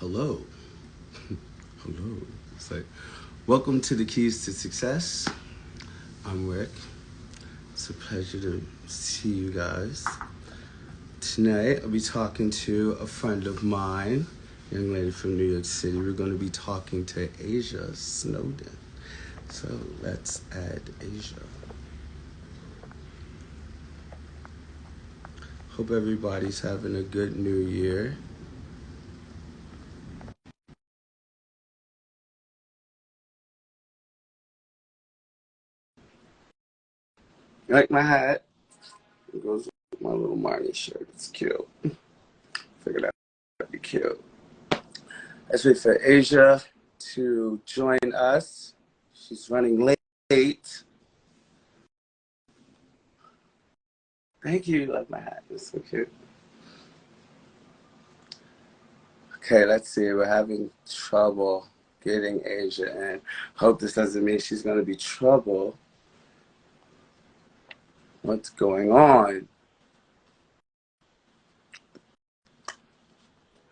Hello. Hello. It's like, welcome to the Keys to Success. I'm Rick. It's a pleasure to see you guys. Tonight, I'll be talking to a friend of mine, young lady from New York City. We're going to be talking to Asia Snowden. So let's add Asia. Hope everybody's having a good new year. You like my hat? It goes with my little Marnie shirt. It's cute. Figured out that'd be cute. Let's wait for Asia to join us. She's running late. Thank you. You love my hat. It's so cute. Okay, let's see. We're having trouble getting Asia in. Hope this doesn't mean she's going to be trouble. What's going on?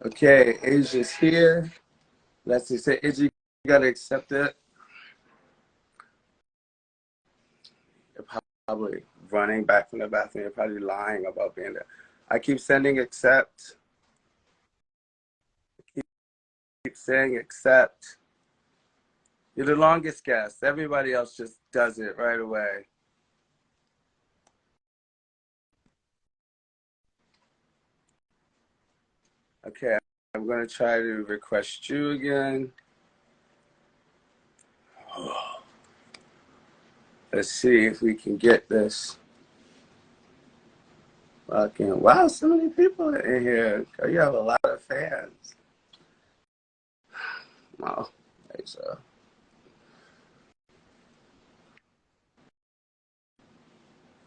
Okay, Asia's here. Let's see. Say, Asia, you got to accept it. You're probably running back from the bathroom. You're probably lying about being there. I keep sending accept. Keep saying accept. You're the longest guest. Everybody else just does it right away. Okay, I'm going to try to request you again. Let's see if we can get this. Fucking, wow, so many people in here. You have a lot of fans. Wow, thanks,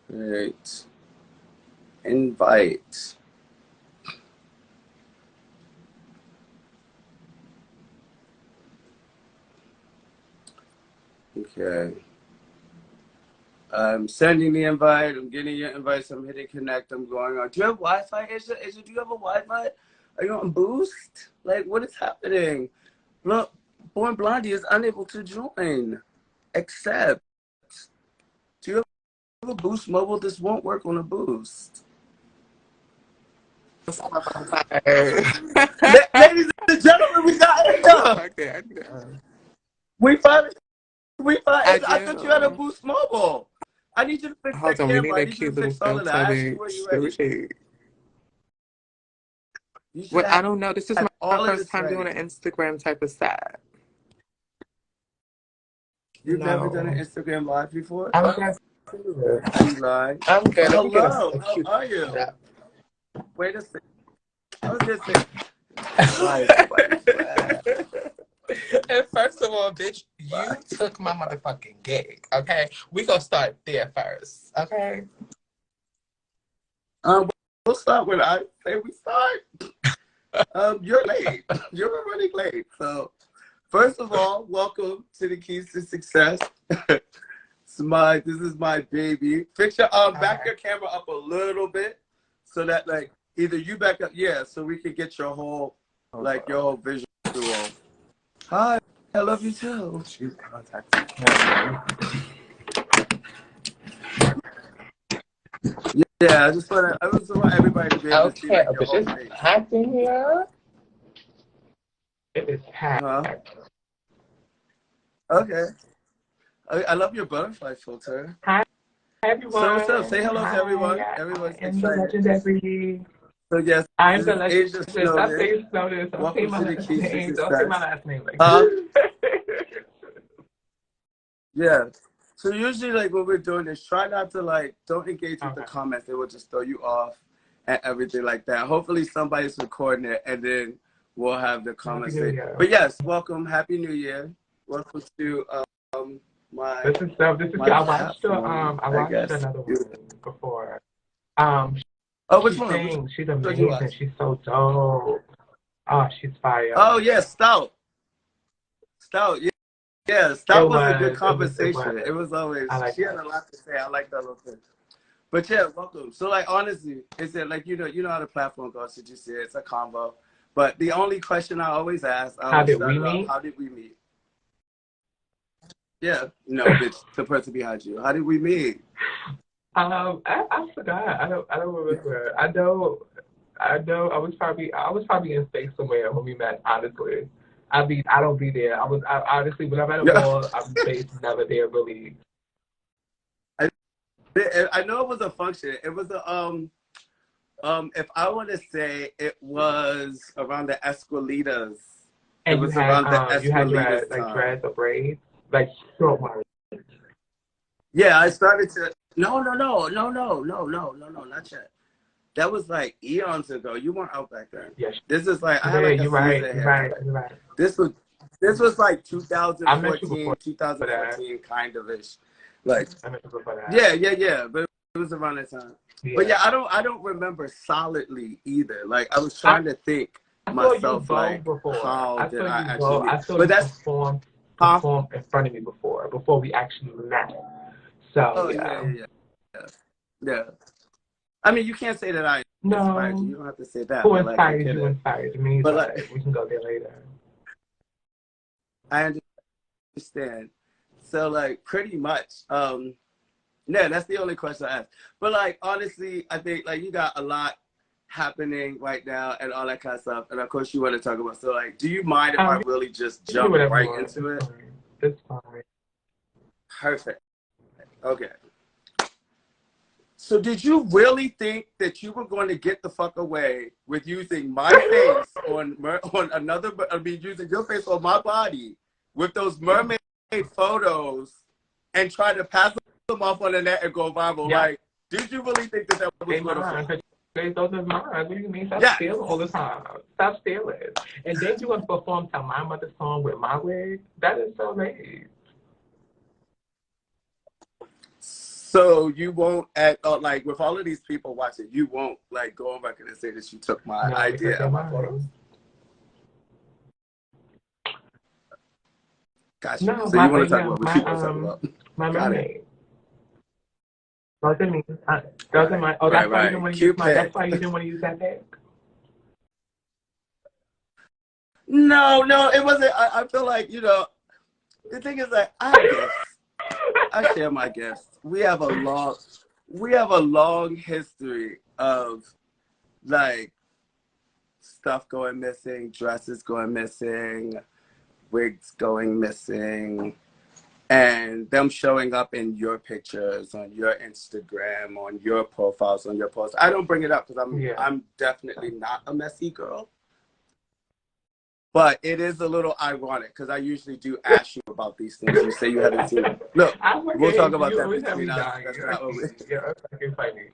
Great. Invite. Okay. I'm sending the invite. I'm getting your invites. I'm hitting connect. I'm going on. Do you have Wi-Fi, Asia? Asia, do you have a Wi-Fi? Are you on Boost? Like, what is happening? Look, Born Blondie is unable to join. Accept. Do you have a Boost mobile? This won't work on a Boost. Ladies and gentlemen, we got Asia. Okay, We finally. I thought you had a Boost mobile. I need you to fix hold that on, we camera. need I a need you to cute little fix all of that. I asked you when you're ready. Well, I don't know. This is my first time ready. doing an Instagram type of set. You've never done an Instagram live before? I'm good. Are you lying? I'm good. Hello. How are you? Wait a second. I was just saying. And first of all, bitch, you took my motherfucking gig. Okay, we gonna start there first. Okay. We'll start when I say we start. You're late. You're already late. So, first of all, welcome to the Keys to Success. This is my baby. Fix your back your camera up a little bit so that like either you back up, so we can get your whole your whole visual. Hi, I love you too. She's contacting camera. Yeah, I just want everybody to be able to see like, your whole face. Packed in here. It is packed. Okay. I love your butterfly filter. Hi, everyone. So what's up? Say hello to everyone. Everyone's excited. The legendary. So yes, I'm the legendary. Stop saying Snowden. Welcome to the Keys to Success. Don't say my last name. Yeah. So usually like what we're doing is try not to don't engage with the comments. They will just throw you off and everything like that. Hopefully somebody's recording it and then we'll have the comments. But yes, welcome. Happy New Year. Welcome to my This is I watched another one before. Which one? She's amazing. She's so dope. Oh, she's fire. Oh yeah, Stout. Yeah, Stout was a good conversation. It was always she had a lot to say. I like that little thing. But yeah, welcome. So like honestly, it's like you know how the platform goes. You just see it's a combo. But the only question I always ask, I How always did start we it off, meet? how did we meet? Yeah, no, bitch, the person behind you. How did we meet? I forgot. I don't remember. I know. I was probably in space somewhere when we met. Honestly, I don't be there. I honestly when I'm at a Yeah, ball, I'm based never there really. I, I know it was a function. It was a if I want to say it was around the Esquilitas. It And was around the you had Esquilitas like time. dreads or braids, like short ones. Yeah, I started to. No, not yet. That was like eons ago. You weren't out back then. Yes, This is like I had yeah, like a you're right. Caesar You're right. haircut. You're right. This was like I met you before 2014, that. 2014 kind of ish. Like I met you before that. yeah. But it was around that time. But Yeah. yeah, I don't remember solidly either. Like I was I, trying to think I saw you myself go like before. how I did saw I you actually go. meet? I saw But you that's huh? perform in front of me before we actually met. So Oh yeah. yeah. Yeah. I mean, you can't say that I inspired you. No. You don't have to say that, Who but like I inspired get you it. inspired me, But but like we can go there later. I understand. So like pretty much, yeah, that's the only question I asked. But like honestly, I think like you got a lot happening right now and all that kind of stuff. And of course you want to talk about so like do you mind if I really just You can do jump whatever you right want. into it? Fine. It's fine. Perfect. Okay. So did you really think that you were going to get the fuck away with using my face on another? I mean, using your face on my body with those mermaid photos and trying to pass them off on the net and go viral? Yeah. Like, did you really think that was They going to mine. fly? Those are mine. What do you mean? Stop Yes. stealing all the time. Stop stealing. And then you want to perform to my mother's song with my wig? That is so late. So you won't like with all of these people watching, you won't like go on record and say that you took my No, because idea they're and my photos. mine. Got you. No, So you want to talk about what you want to talk about? my Got it. mermaid. Those are me. Those are my. Oh, that's why you didn't Right. want to use Cute my. pic. That's why you didn't want to use that pic. No, it wasn't. I feel like, the thing is that I have gifts. I share my gifts. We have a long history of like stuff going missing, dresses going missing, wigs going missing, and them showing up in your pictures on your Instagram, on your profiles, on your posts. I don't bring it up because I'm definitely not a messy girl. But it is a little ironic because I usually do ask you about these things. You say you haven't seen them. Look, we'll talk about that between us. That's not what we. Yeah, that's fucking funny.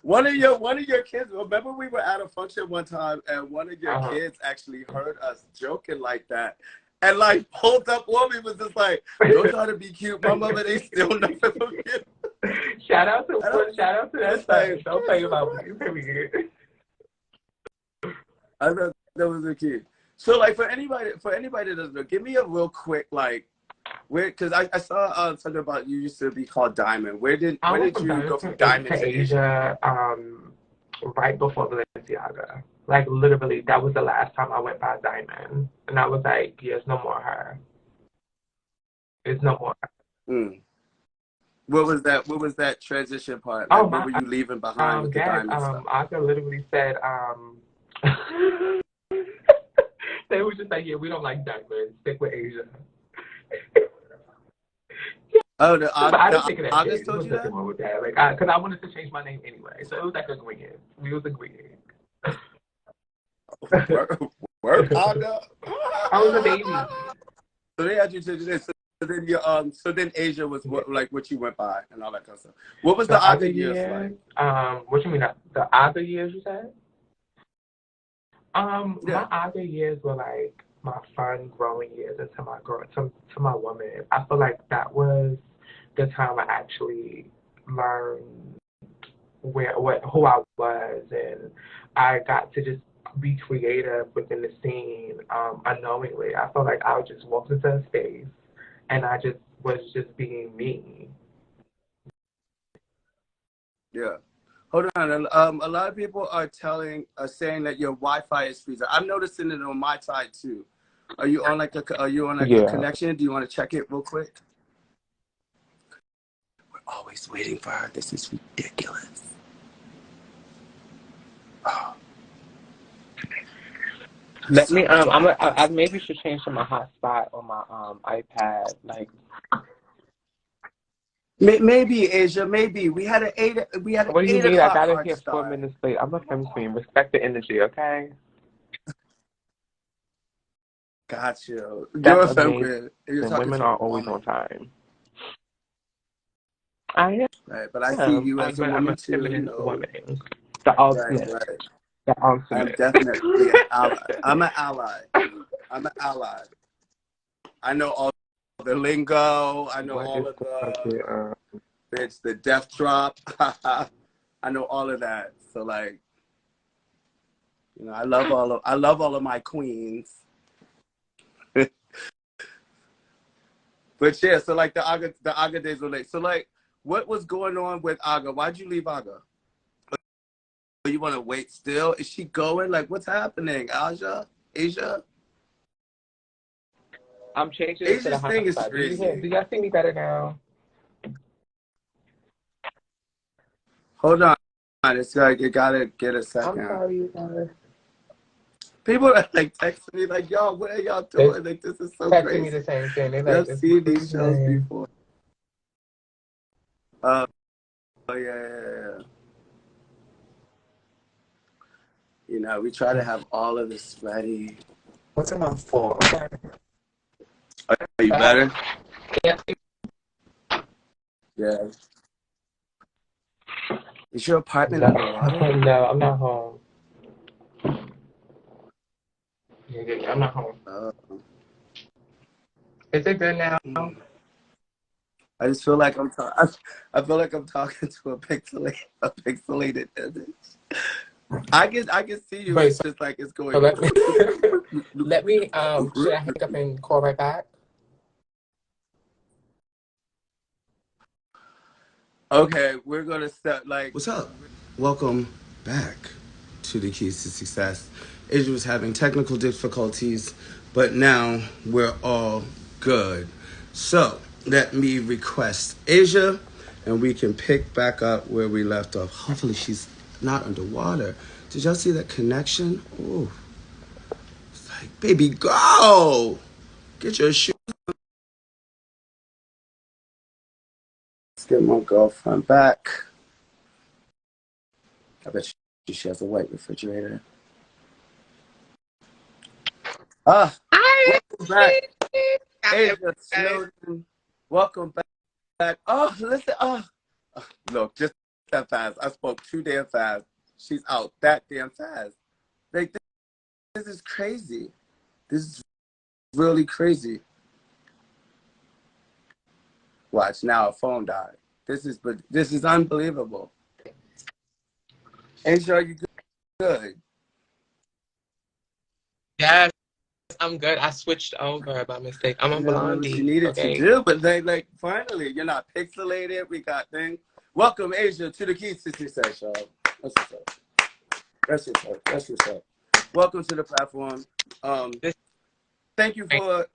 One of your kids. Remember, we were at a function one time, and one of your kids actually heard us joking like that, and like pulled up on me, was just like, "Don't try to be cute, my mother. They still nothing from you." Shout out to that like, don't play about me. Period. I thought that was a kid. So like for anybody that doesn't know, give me a real quick like where, because I saw something about you used to be called Diamond. Where did you go from Diamond to Asia? Right before Balenciaga. Like literally, that was the last time I went by Diamond, and I was like, "Yes, no more her. It's no more." Mm. What was that transition part? Oh Like, what my, were you leaving behind with the yes, Diamond stuff? Aka literally said, they were just like, "Yeah, we don't like diamonds. Stick with Asia." Oh, But I didn't take it as August gay. There told was you nothing that? wrong with that. Like, because I wanted to change my name anyway, so it was like agreeing. We was agreeing. Work, Aga. I was a baby. So they had you to do this. So then Asia was what you went by and all that kind of stuff. What was the other years like? What you mean the other years you said? Yeah. My other years were like my fun growing years into my to my woman. I feel like that was the time I actually learned who I was, and I got to just be creative within the scene unknowingly. I felt like I just walked into a space and I just was just being me. Yeah. Hold on. A lot of people are saying that your Wi-Fi is freezing. I'm noticing it on my side too. Are you on like a Yeah. connection? Do you want to check it real quick? We're always waiting for her. This is ridiculous. Oh. Let me I maybe should change to my hotspot on my iPad. Like Maybe Asia, maybe we had an what do you 8 mean? I o'clock got in hard here 4 start. minutes late. I'm a femme queen. Respect the energy, okay? Got you. You're That's a femme amazing. queen. You're And talking women to are a always on woman, time. I right? But I see am. you as a But I'm woman a too. You feminine know, woman. The right, ultimate. right. The I'm ultimate. definitely an ally. I'm an ally. I'm an ally. I know all the lingo. I know What all is of the fucking it's the death drop. I know all of that. So like, you know, I love all of my queens. But yeah, so like the Aga days were late. So like, what was going on with Aga? Why'd you leave Aga? You want to wait still? Is she going? Like, what's happening? Asia? I'm changing it to the Asia's thing is hotspot. crazy. Do y'all see me better now? Hold on. It's like you gotta get a I'm second. sorry, you guys. People are like texting me like, "Yo, what are y'all doing? Like, this is so Texting me crazy." the same thing. They like, I've it's seen these shows freezing. before. Oh yeah. You know, we try to have all of this ready. What's in my for? Okay. Are you better? Yeah. Yeah. Is your apartment underwater? No, I'm not home. I'm not home. Is it good now? I just feel like I feel like I'm talking to a pixelated image. I can see you. Wait, It's just like it's going. so let me let me should I hang up and call right back? Okay, we're gonna start like. What's up? Welcome back to the Keys to Success. Asia was having technical difficulties, but now we're all good. So let me request Asia, and we can pick back up where we left off. Hopefully, she's not underwater. Did y'all see that connection? Oh, it's like, baby, go! Get your shoes. Let's get my girlfriend back. I bet she has a white refrigerator. Welcome back. Asia Snowden. Welcome back. Oh, listen. Look, just that fast. I spoke too damn fast. She's out that damn fast. Like, this is crazy. This is really crazy. Watch now, her phone died. This is unbelievable. Asia, are you good? Yes, I'm good. I switched over by mistake. I'm a What you blondie. needed to Okay. do, but they like finally, you're not pixelated. We got things. Welcome, Asia, to the Keys to Success, y'all. That's what's up. That's what's up. Welcome to the platform. Thank you for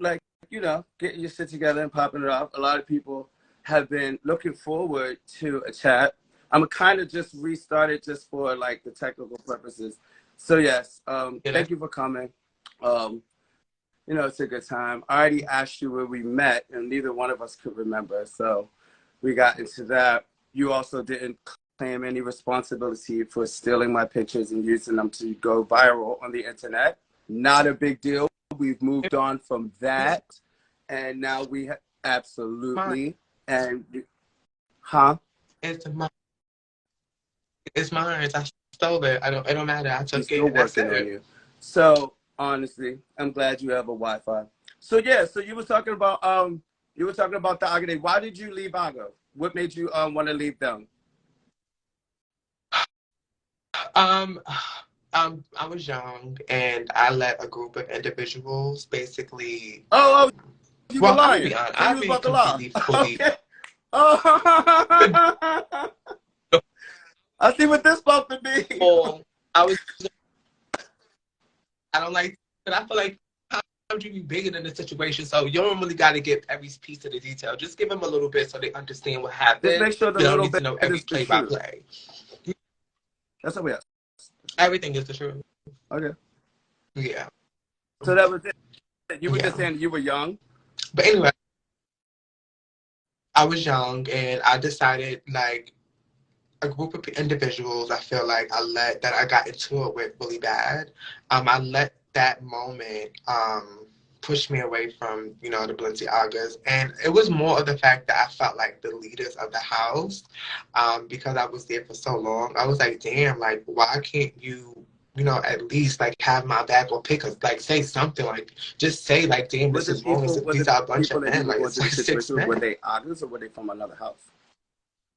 getting your shit together and popping it off. A lot of people have been looking forward to a chat. I'm kind of just restarted just for like the technical purposes. So yes, thank you for coming. It's a good time. I already asked you where we met, and neither one of us could remember. So we got into that. You also didn't claim any responsibility for stealing my pictures and using them to go viral on the internet. Not a big deal. We've moved on from that. And now we absolutely. And, huh? It's mine. It's mine. I stole it. It don't matter. I took Still it. That's working on it. you. So honestly, I'm glad you have a Wi-Fi. So yeah, so you were talking about the Aga Day. Why did you leave Aga? What made you want to leave them? I was young and I let a group of individuals basically. Oh, you were Well, I'm gonna lying. be honest. So you I'll was be about to lie. completely fully. Okay. Oh. I see what this supposed to be. Or I was, I don't like, but I feel like you be bigger than the situation, so you don't really got to give every piece of the detail. Just give them a little bit so they understand what Just happened. make sure the You don't little need to bit know every is the play by truth. play. That's what we have. Everything is the truth. Okay. Yeah. So that was it. You were just saying you were young? But anyway, I was young and I decided, like, a group of individuals I feel like I got into it with really bad. I let that moment push me away from, the Balenciagas. And it was more of the fact that I felt like the leaders of the house, because I was there for so long, I was like, damn, like, why can't you, at least like have my back or pick us, like say something, like just say like, damn, this is wrong. These are a bunch of men, like it's like 6 men. Were they Agas or were they from another house?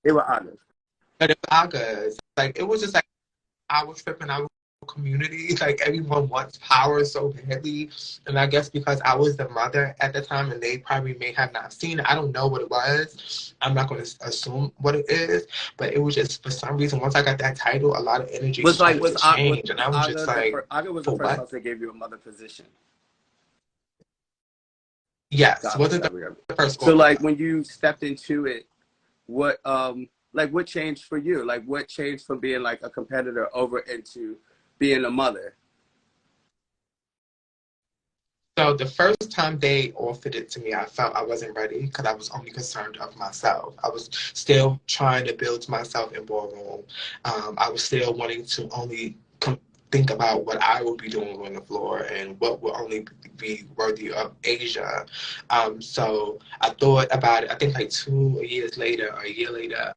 They were Agas. But it was Agas. Like, it was just like I was tripping out community. Like, everyone wants power so badly. And I guess because I was the mother at the time and they probably may have not seen it. I don't know what it was. I'm not going to assume what it is. But it was just, for some reason, once I got that title, a lot of energy started to change. And I was just like, Aga was the first house that gave you a mother position. Yes. Wasn't the first. So, like, when you stepped into it, what changed for you? Like, what changed from being like a competitor over into being a mother? So the first time they offered it to me, I felt I wasn't ready because I was only concerned of myself. I was still trying to build myself in ballroom. I was still wanting to only think about what I would be doing on the floor and what would only be worthy of Asia. So I thought about it. I think like 2 years later or a year later,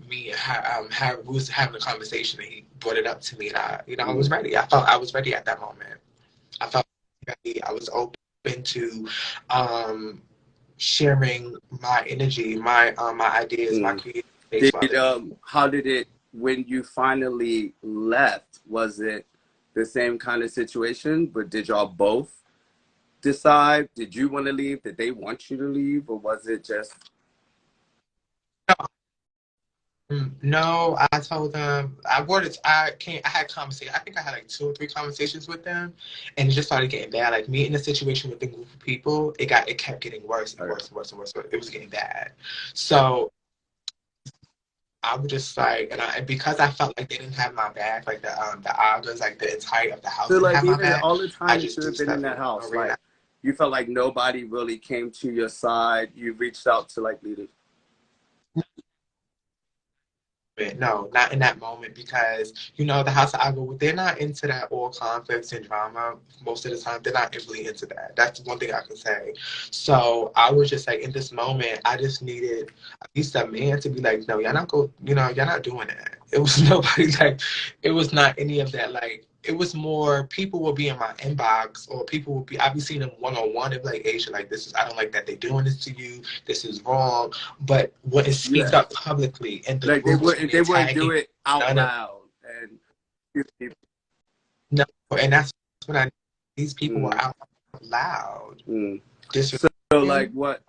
me and Harry was having a conversation and he brought it up to me and I was ready. I felt I was ready at that moment. I felt ready. I was open to sharing my energy, my ideas, my creativity. How did it, when you finally left, was it the same kind of situation? But did y'all both decide? Did you want to leave? Did they want you to leave? Or was it just... No, I told them I had conversation. I think I had like 2 or 3 conversations with them, and it just started getting bad. Like, me in a situation with a group of people, it kept getting worse and worse and worse and worse. It was getting bad. So I was just like, and because I felt like they didn't have my back, like the Agas, like the entire of the house So, didn't like, have even my back. all the time I that just you have been in that house, like, you felt like nobody really came to your side. You reached out to like leaders. No, not in that moment, because the house I go with, they're not into that all conflicts and drama most of the time. They're not really into that. That's one thing I can say. So I was just like, in this moment, I just needed at least a man to be like, no, y'all not doing that. It was nobody like, it was not any of that. Like, it was more people will be in my inbox, or people will be, I'll be seeing them one-on-one and be like, Asia, like, I don't like that they're doing this to you. This is wrong. But wouldn't speak up publicly, and the like they wouldn't do it out loud. No, and that's when these people were out loud. So like, what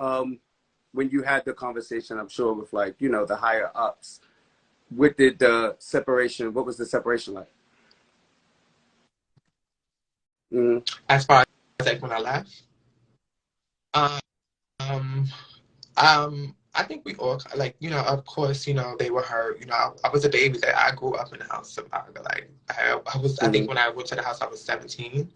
when you had the conversation, I'm sure with like, the higher ups, what was the separation like? As far as like when I left, I think we all, like, of course, they were hurt. I was a baby. That I grew up in the house of Aga. Like, I was, I think when I went to the house, I was 17.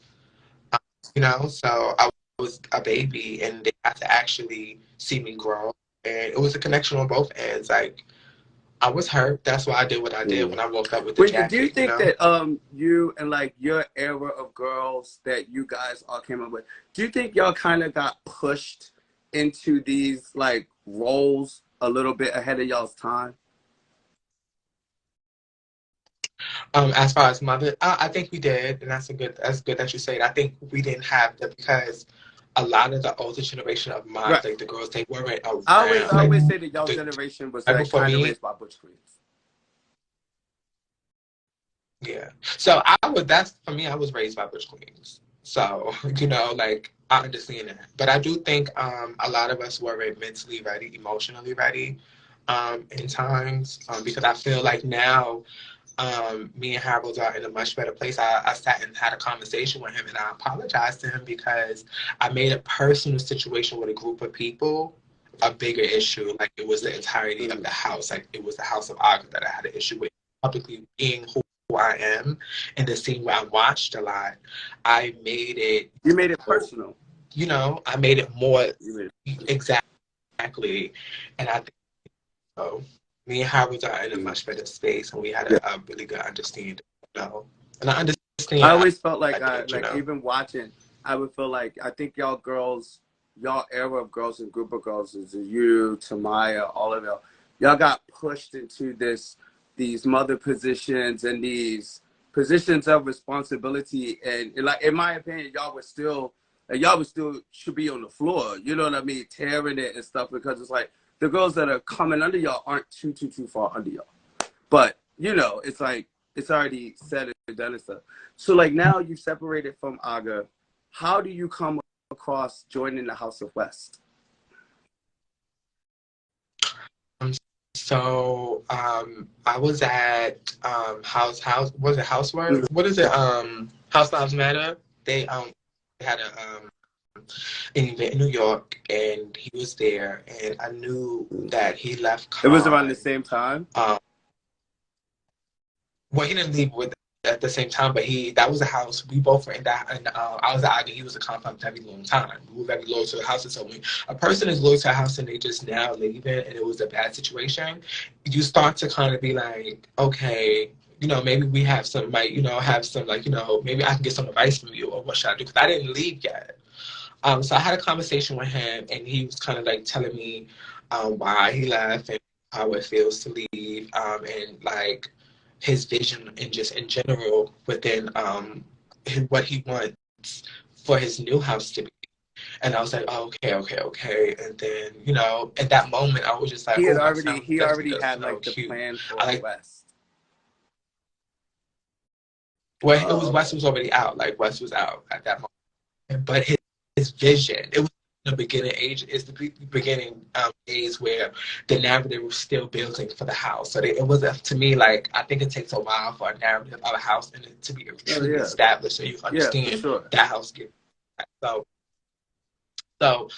So I was a baby, and they had to actually see me grow, and it was a connection on both ends. Like, I was hurt. That's why I did what I did when I woke up with the jacket. Do you think that you and like your era of girls that you guys all came up with, do you think y'all kind of got pushed into these like roles a little bit ahead of y'all's time? As far as mother, I think we did, and that's good that you say it. I think we didn't have that because a lot of the older generation of mine, like the girls, they weren't around. I always say that y'all generation was like kind of raised by butch queens. Yeah. So that's for me, I was raised by butch queens. So, like, I understand that. But I do think a lot of us weren't mentally ready, emotionally ready. in times, because I feel like now me and Harold are in a much better place. I sat and had a conversation with him, and I apologized to him because I made a personal situation with a group of people a bigger issue. Like, it was the entirety of the house. Like, it was the house of Aga that I had an issue with. Publicly being who I am, and the scene where I watched a lot, I made it. You made it personal. You know, I made it more exactly. And I think so. Me and Harold are in a much better space, and we had a really good understanding. You know, and I understand. I always felt like even watching, I would feel like I think y'all girls, y'all era of girls and group of girls is you, Tamaya, all of y'all got pushed into these mother positions and these positions of responsibility, and like in my opinion, y'all would still should be on the floor. You know what I mean, tearing it and stuff, because it's like the girls that are coming under y'all aren't too far under y'all, but you know, it's like it's already said and done and stuff. So like now you've separated from Aga. How do you come across joining the House of West? So I was at was it Housework? What is it? House Lives Matter. They had an event in New York, and he was there, and I knew that he left Con. It was around the same time. Well, he didn't leave at the same time, but that was a house. We both were in that, and I was at Aga, he was a compound for a very long time. We were very loyal to the house. And so when a person is loyal to a house and they just now leave it, and it was a bad situation, you start to kind of be like, okay, you know, maybe we have some, like, you know, maybe I can get some advice from you, or what should I do? Because I didn't leave yet. So I had a conversation with him, and he was kind of like telling me why he left and how it feels to leave, and like his vision and just in general within what he wants for his new house to be. And I was like, oh, okay. And then, you know, at that moment, I was just like, he already had like the plan for West. Well, it was West was already out. Like, West was out at that moment. But his vision, it was the beginning age, is the beginning days where the narrative was still building for the house. So it was, to me, like, I think it takes a while for a narrative of a house and it to be truly established, so you understand that house gets. So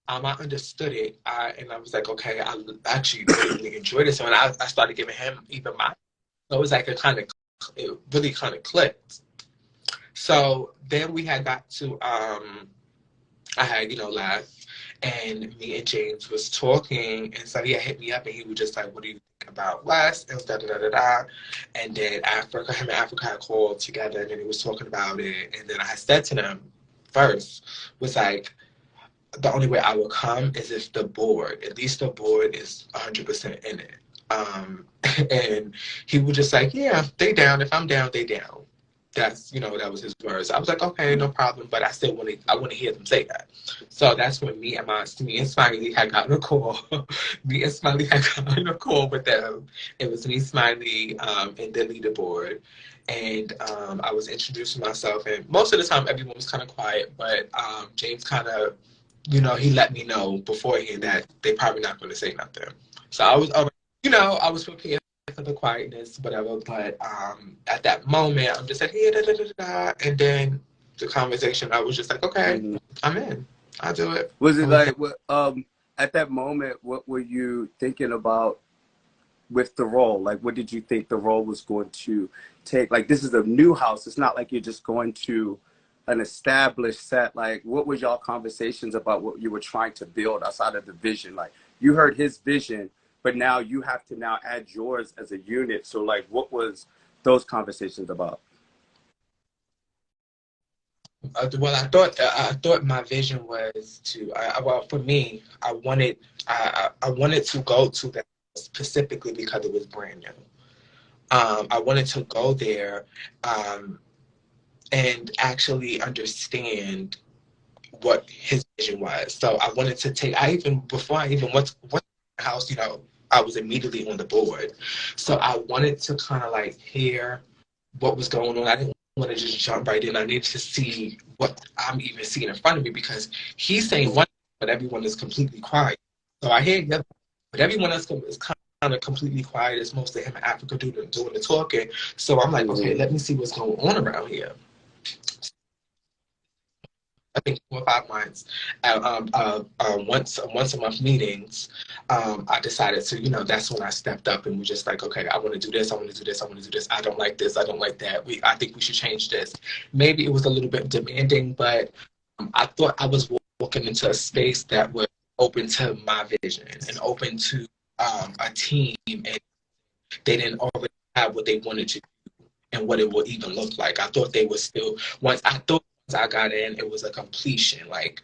I understood it, and I was like, okay, I actually really enjoyed it. So when I started giving him even my, so it was like it really kind of clicked. So then we had got to, I had, you know, left, and me and James was talking, and so he had hit me up, and he was just like, what do you think about West? And da-da-da-da-da. And then him and Africa had called together, and then he was talking about it, and then I had said to them first, was like, the only way I will come is if at least the board is 100% in it. And he was just like, yeah, they down. If I'm down, they down. That's, you know, that was his words. I was like, okay, no problem, but I still want to hear them say that. So that's when me and Smiley had gotten a call. Me and Smiley had gotten a call with them. It was me, Smiley, and the leaderboard. And I was introducing myself, and most of the time everyone was kind of quiet, but James kind of, you know, he let me know beforehand that they probably not going to say nothing. So I was, you know, I was prepared for the quietness, whatever. But at that moment, I'm just like, yeah, da, da, da, da. And then the conversation, I was just like, okay, I'm in. I'll do it. Was it like, at that moment, what were you thinking about with the role? Like, what did you think the role was going to take? Like, this is a new house. It's not like you're just going to an established set. Like, what was y'all conversations about what you were trying to build outside of the vision? Like, you heard his vision, but now you have to now add yours as a unit. So like, what was those conversations about? Well, I thought my vision was to, well, for me, I wanted to go to that specifically because it was brand new. I wanted to go there and actually understand what his vision was. So I wanted to before I even went to the house, you know, I was immediately on the board. So I wanted to kind of like hear what was going on. I didn't want to just jump right in. I needed to see what I'm even seeing in front of me, because he's saying one, but everyone is completely quiet. So I hear the other, but everyone else is kind of completely quiet. It's mostly him and Africa doing the talking. So I'm like, okay, let me see what's going on around here. I think 4 or 5 months, once a month meetings, I decided to, that's when I stepped up and was just like, okay, I want to do this, I want to do this, I want to do this. I don't like this, I don't like that. I think we should change this. Maybe it was a little bit demanding, but I thought I was walking into a space that was open to my vision and open to a team, and they didn't already have what they wanted to do and what it would even look like. I thought they were still, once I got in, it was a completion, like,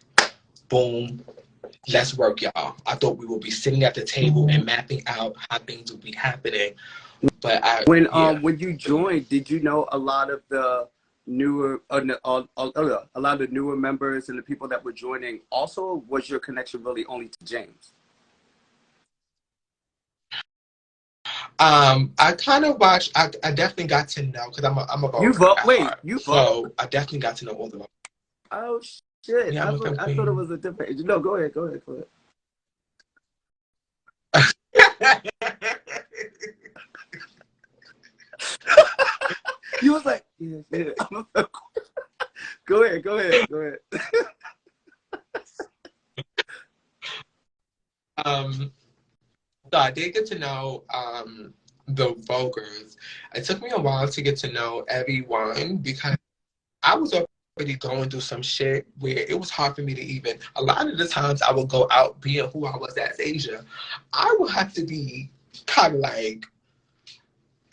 boom, let's work, y'all. I thought we would be sitting at the table and mapping out how things would be happening. But when you joined, did you know a lot of the newer a lot of the newer members and the people that were joining? Also, was your connection really only to James? I kind of watched. I definitely got to know, because I'm a voter. So I definitely got to know all the voters. Oh shit! Yeah, I thought it was a different. No, go ahead. You was like, yeah. Go ahead. So I did get to know the voters. It took me a while to get to know everyone, because I was already going through some shit where it was hard for me to even, a lot of the times I would go out being who I was as Asia, I would have to be kind of like,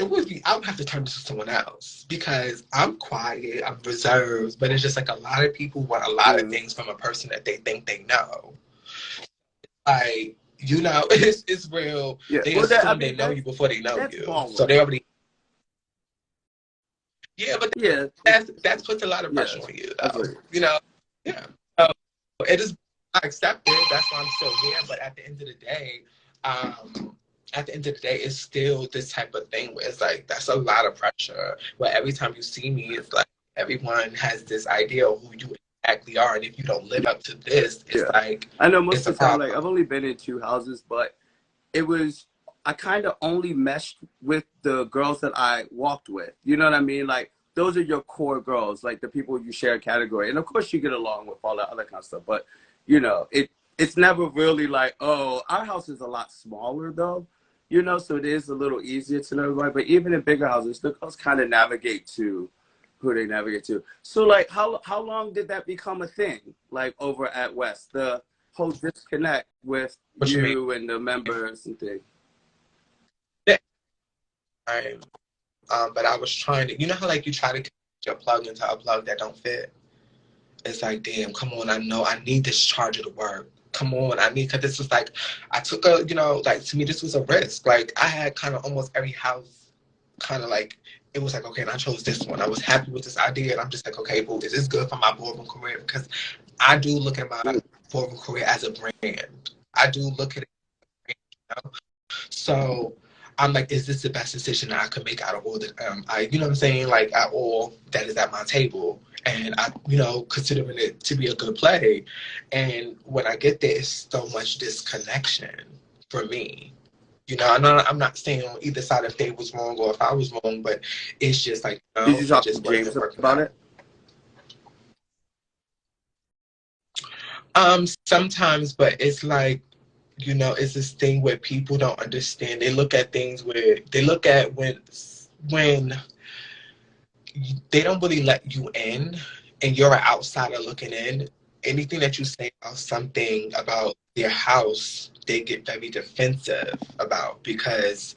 I would have to turn to someone else, because I'm quiet, I'm reserved, but it's just like a lot of people want a lot of things from a person that they think they know. Like, it's real. Yeah. They assume they know you before they know you. So they already. Yeah, but that puts a lot of pressure on you, though. Yeah. So it is. I accept it. That's why I'm still here. But at the end of the day, it's still this type of thing where it's like, that's a lot of pressure. Where every time you see me, it's like everyone has this idea of who you exactly are, and if you don't live up to this, it's like, I know most of the time, like, I've only been in 2 houses, but I kind of only meshed with the girls that I walked with. You know what I mean? Like, those are your core girls, like the people you share a category. And of course you get along with all that other kind of stuff, but it's never really like, oh, our house is a lot smaller though, so it is a little easier to know everybody. But even in bigger houses, the girls kind of navigate to who they navigate to. So like, how long did that become a thing, like over at West, the whole disconnect with you and the members and things? But I was trying to, how like you try to connect your plug into a plug that don't fit. It's like, damn, come on, I know I need this charger to work. Come on, because this was like, I took like, to me, this was a risk. Like, I had kind of almost every house kind of like, it was like, okay, and I chose this one. I was happy with this idea, and I'm just like, okay, well, is this good for my boardroom career? Because I do look at my boardroom career as a brand. I do look at it, So I'm like, is this the best decision that I could make out of all the, you know what I'm saying? Like, at all that is at my table. And I, considering it to be a good play. And when I get there, it's so much disconnection for me. I'm not saying on either side if they was wrong or if I was wrong, but it's just like, did you talk to James about it? Sometimes, but it's like, it's this thing where people don't understand. They look at things where they look at when they don't really let you in and you're an outsider looking in. Anything that you say about something about their house, they get very defensive about, because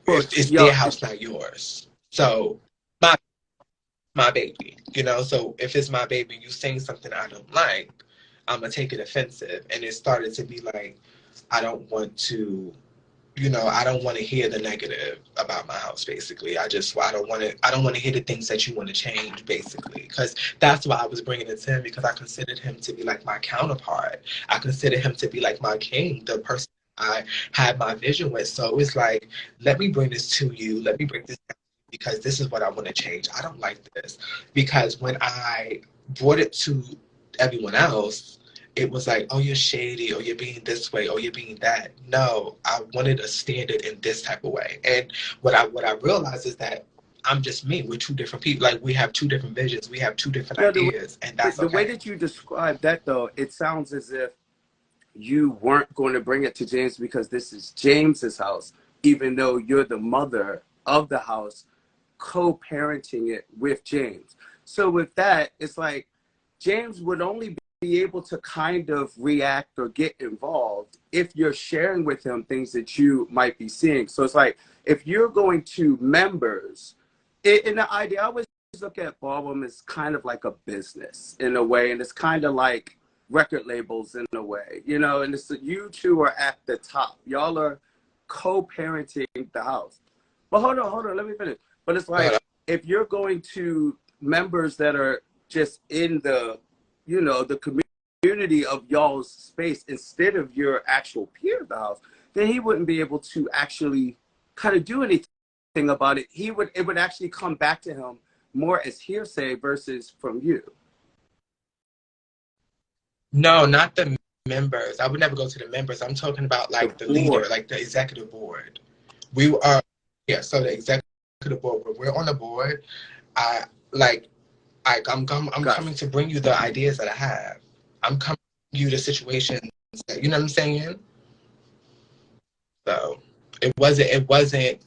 it's their house, not yours. So my baby, so if it's my baby and you saying something I don't like, I'm gonna take it offensive. And it started to be like, I don't want to hear the negative about my house, basically. I don't want to hear the things that you want to change, basically. Because that's why I was bringing it to him, because I considered him to be like my counterpart. I considered him to be like my king, the person I had my vision with. So it's like, let me bring this to you. Let me break this down, because this is what I want to change. I don't like this. Because when I brought it to everyone else, it was like, oh, you're shady, or you're being this way, or you're being that. No, I wanted a standard in this type of way. And what I realized is that I'm just me. We're two different people. Like, we have two different visions. We have two different No, ideas, and that's the way okay. that you describe that, though, it sounds as if you weren't going to bring it to James because this is James's house, even though you're the mother of the house, co-parenting it with James. So with that, it's like James would only be able to kind of react or get involved if you're sharing with him things that you might be seeing. So it's like, if you're going to members, in the idea, I always look at ballroom as kind of like a business in a way, and it's kind of like record labels in a way, you know, and it's you two are at the top. Y'all are co-parenting the house. But hold on, let me finish. But it's like, if you're going to members that are just in the, you know, the community of y'all's space instead of your actual peer of the house, then he wouldn't be able to actually kind of do anything about it. It would actually come back to him more as hearsay versus from you. No, not the members. I would never go to the members. I'm talking about like the leader, like the executive board. We are, yeah. So the executive board, when we're on the board, I'm coming to bring you the ideas that I have. I'm coming to you the situations that, you know what I'm saying? So it wasn't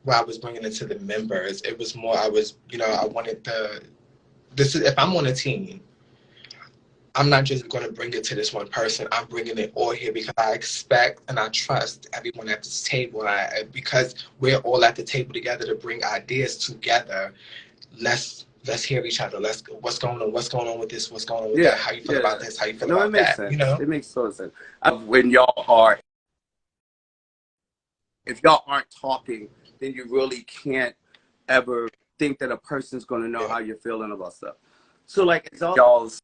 where I was bringing it to the members. It was more, I wanted if I'm on a team, I'm not just going to bring it to this one person. I'm bringing it all here because I expect and I trust everyone at this table. Because we're all at the table together to bring ideas together. Let's hear each other. What's going on? What's going on with this? What's going on with that? How you feel about this? How you feel about that? Sense. You know, it makes total sense. When y'all are, if y'all aren't talking, then you really can't ever think that a person's going to know how you're feeling about stuff. So like, it's all y'all's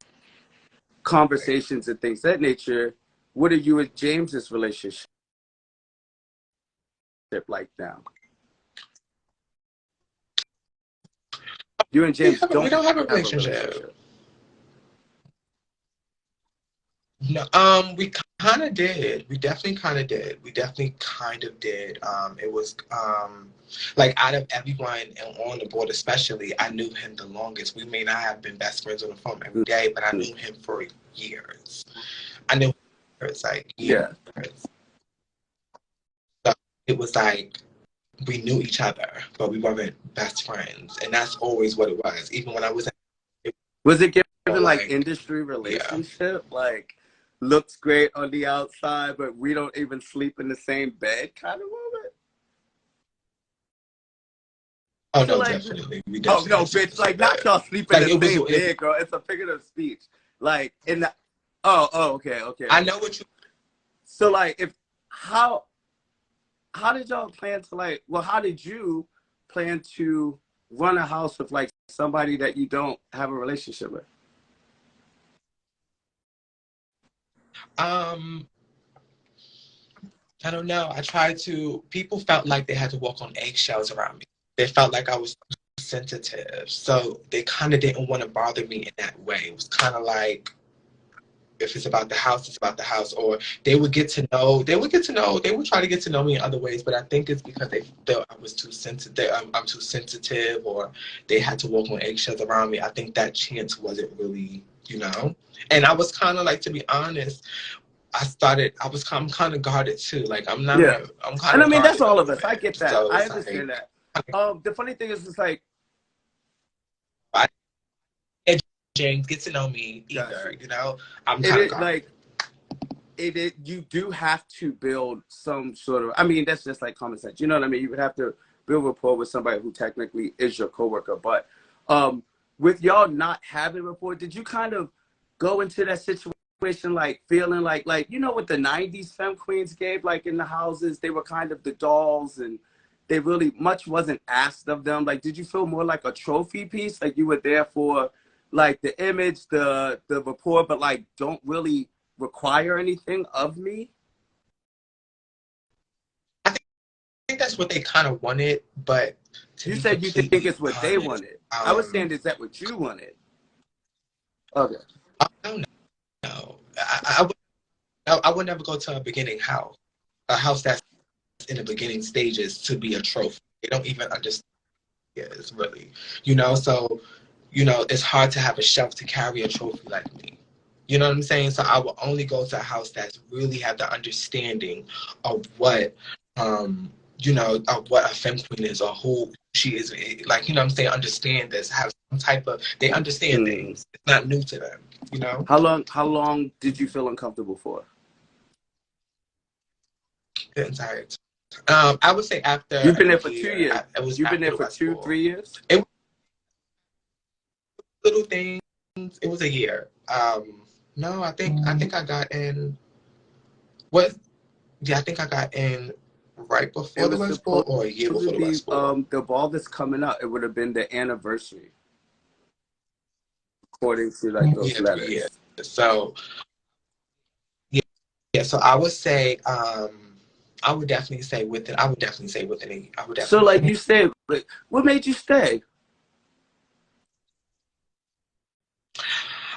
conversations and things of that nature. What are you and James's relationship like now? You and James we don't have a relationship. No, we kind of did. We definitely kind of did. It was like, out of everyone on the board, especially, I knew him the longest. We may not have been best friends on the phone every day, but I knew him for years. I knew him for years. So it was like, we knew each other, but we weren't best friends, and that's always what it was. Even when I was was it given like industry relationship, like looks great on the outside, but we don't even sleep in the same bed kind of moment? Oh, so no, like, definitely. Oh no, bitch! Like, not y'all sleeping in the same bed, girl. It's a figure of speech. Like, in the okay. I know what you. So like, how did y'all plan to, like? Well, how did you plan to run a house with like somebody that you don't have a relationship with? I don't know. I tried to. People felt like they had to walk on eggshells around me. They felt like I was sensitive, so they kind of didn't want to bother me in that way. It was kind of like, if it's about the house, it's about the house. Or they would try to get to know me in other ways, but I think it's because they felt I was too sensitive. I'm too sensitive, or they had to walk on eggshells around me. I think that chance wasn't really, you know. And I was kind of like, to be honest, I'm kind of guarded too. Like, I'm not. Yeah. I'm kind of. And I mean, that's all of us. I get that. So I understand that. The funny thing is, it's like, James, get to know me either. You know, I'm kind of like, you do have to build some sort of, I mean, that's just like common sense. You know what I mean? You would have to build rapport with somebody who technically is your coworker. But with y'all not having rapport, did you kind of go into that situation like feeling like, you know what the 90s femme queens gave, like in the houses, they were kind of the dolls and they really much wasn't asked of them. Like, did you feel more like a trophy piece? Like you were there for like the image, the rapport, but like don't really require anything of me? I think that's what they kind of wanted, but you said you think it's what they wanted. I was saying, is that what you wanted? Okay. don't know. I would never go to a house that's in the beginning stages to be a trophy. They don't even understand it is really, so, it's hard to have a shelf to carry a trophy like me. You know what I'm saying? So I will only go to a house that's really have the understanding of what, of what a femme queen is or who she is. Like, what I'm saying? Understand this, have some type of, they understand things. It's not new to them, How long did you feel uncomfortable for? The entire time. I would say after You've been a there for year. 2 years. It was You've been after there the for West 2, Ball. 3 years? It was little things. It was a year. No, I think I got in. What? Yeah, I think I got in right It before the was West Ball supposed or a year to before the be West Ball. the ball that's coming up. It would have been the anniversary, according to like those Yeah, 3 years. letters. So yeah. So I would say I would definitely say within. I would definitely say within a. I would So definitely. like you stayed. Like, what made you stay?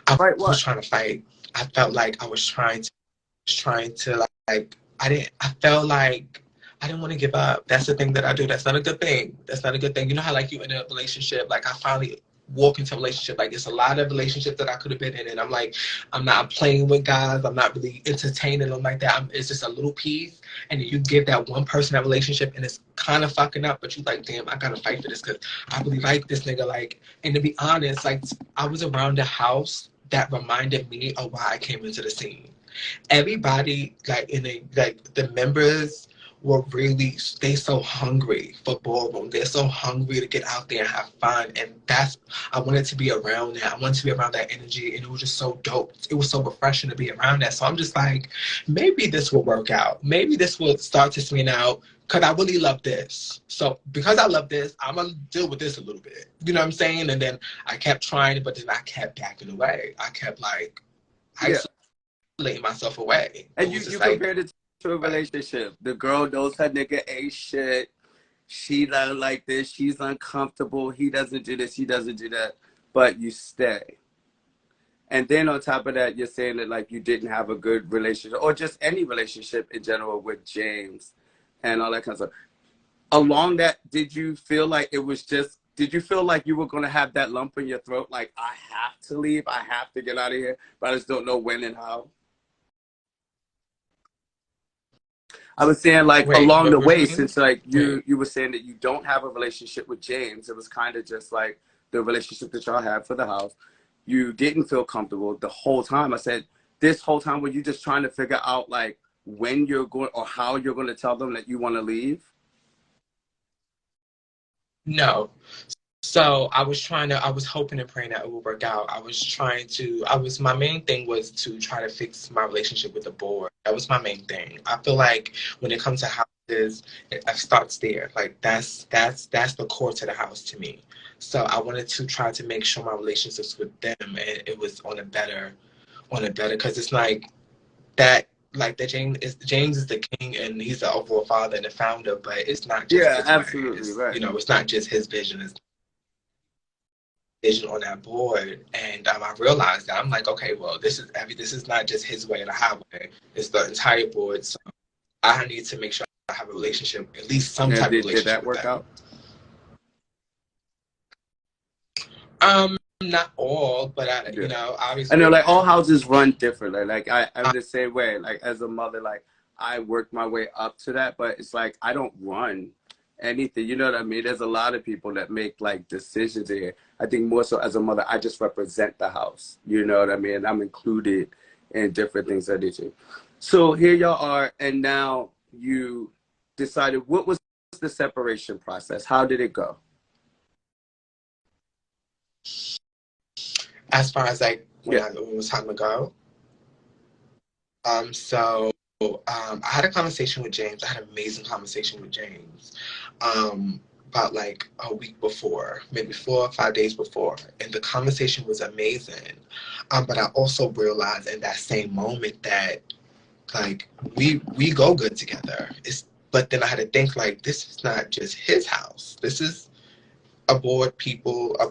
I Right? was What? trying to fight. I felt like I was trying to like I felt like I didn't want to give up. That's the thing that I do. That's not a good thing. That's not a good thing. You know how like you in a relationship, like I finally walk into a relationship, like it's a lot of relationships that I could have been in, and I'm like, I'm not playing with guys, I'm not really entertaining them like that. It's just a little piece, and then you give that one person that relationship and it's kind of fucking up, but you like, damn, I gotta fight for this because I really like this nigga. Like, and to be honest, like I was around a house that reminded me of why I came into the scene. Everybody like the members were really, they so hungry for ballroom. They're so hungry to get out there and have fun. And that's, I wanted to be around that. I wanted to be around that energy. And it was just so dope. It was so refreshing to be around that. So I'm just like, maybe this will work out. Maybe this will start to spin out. Cause I really love this. So because I love this, I'm gonna deal with this a little bit. You know what I'm saying? And then I kept trying, but then I kept backing away. I kept like Yeah. isolating myself away. And It was you just like, compared it to a relationship. The girl knows her nigga ain't shit. She don't like this. She's uncomfortable. He doesn't do this. He doesn't do that. But you stay. And then on top of that, you're saying that like you didn't have a good relationship or just any relationship in general with James and all that kind of stuff. Along that, did you feel like it was just, did you feel like you were going to have that lump in your throat? Like, I have to leave. I have to get out of here, but I just don't know when and how. I was saying like wait, along the what way, you mean? since like Wait. you were saying that you don't have a relationship with James, it was kind of just like the relationship that y'all had for the house. You didn't feel comfortable the whole time. I said, this whole time were you just trying to figure out like when you're going or how you're going to tell them that you want to leave? No. So I was hoping and praying that it would work out. My main thing was to try to fix my relationship with the board. That was my main thing. I feel like when it comes to houses, it starts there. Like that's the core to the house to me. So I wanted to try to make sure my relationships with them and it was on a better, because it's that like that James is the king and he's the overall father and the founder, but it's not just Yeah, his way. absolutely It's right. it's not just his vision. It's vision on that board, and I realized that I'm like, okay, well, this is not just his way or the highway. It's the entire board. So I need to make sure I have a relationship, at least some And type of did relationship that with work them. out? Not all, but Yeah. I obviously know they like all have. houses run differently. Like I'm the same way. Like as a mother, like I worked my way up to that, but it's like I don't run anything. You know what I mean? There's a lot of people that make like decisions here. I think more so as a mother, I just represent the house. You know what I mean? I'm included in different things that they do. So here y'all are, and now you decided what was the separation process? How did it go? As far as like when Yeah. it was time to go. So I had a conversation with James. I had an amazing conversation with James. About like a week before, maybe 4 or 5 days before. And the conversation was amazing. But I also realized in that same moment that like we go good together. But then I had to think like this is not just his house. This is a board people, a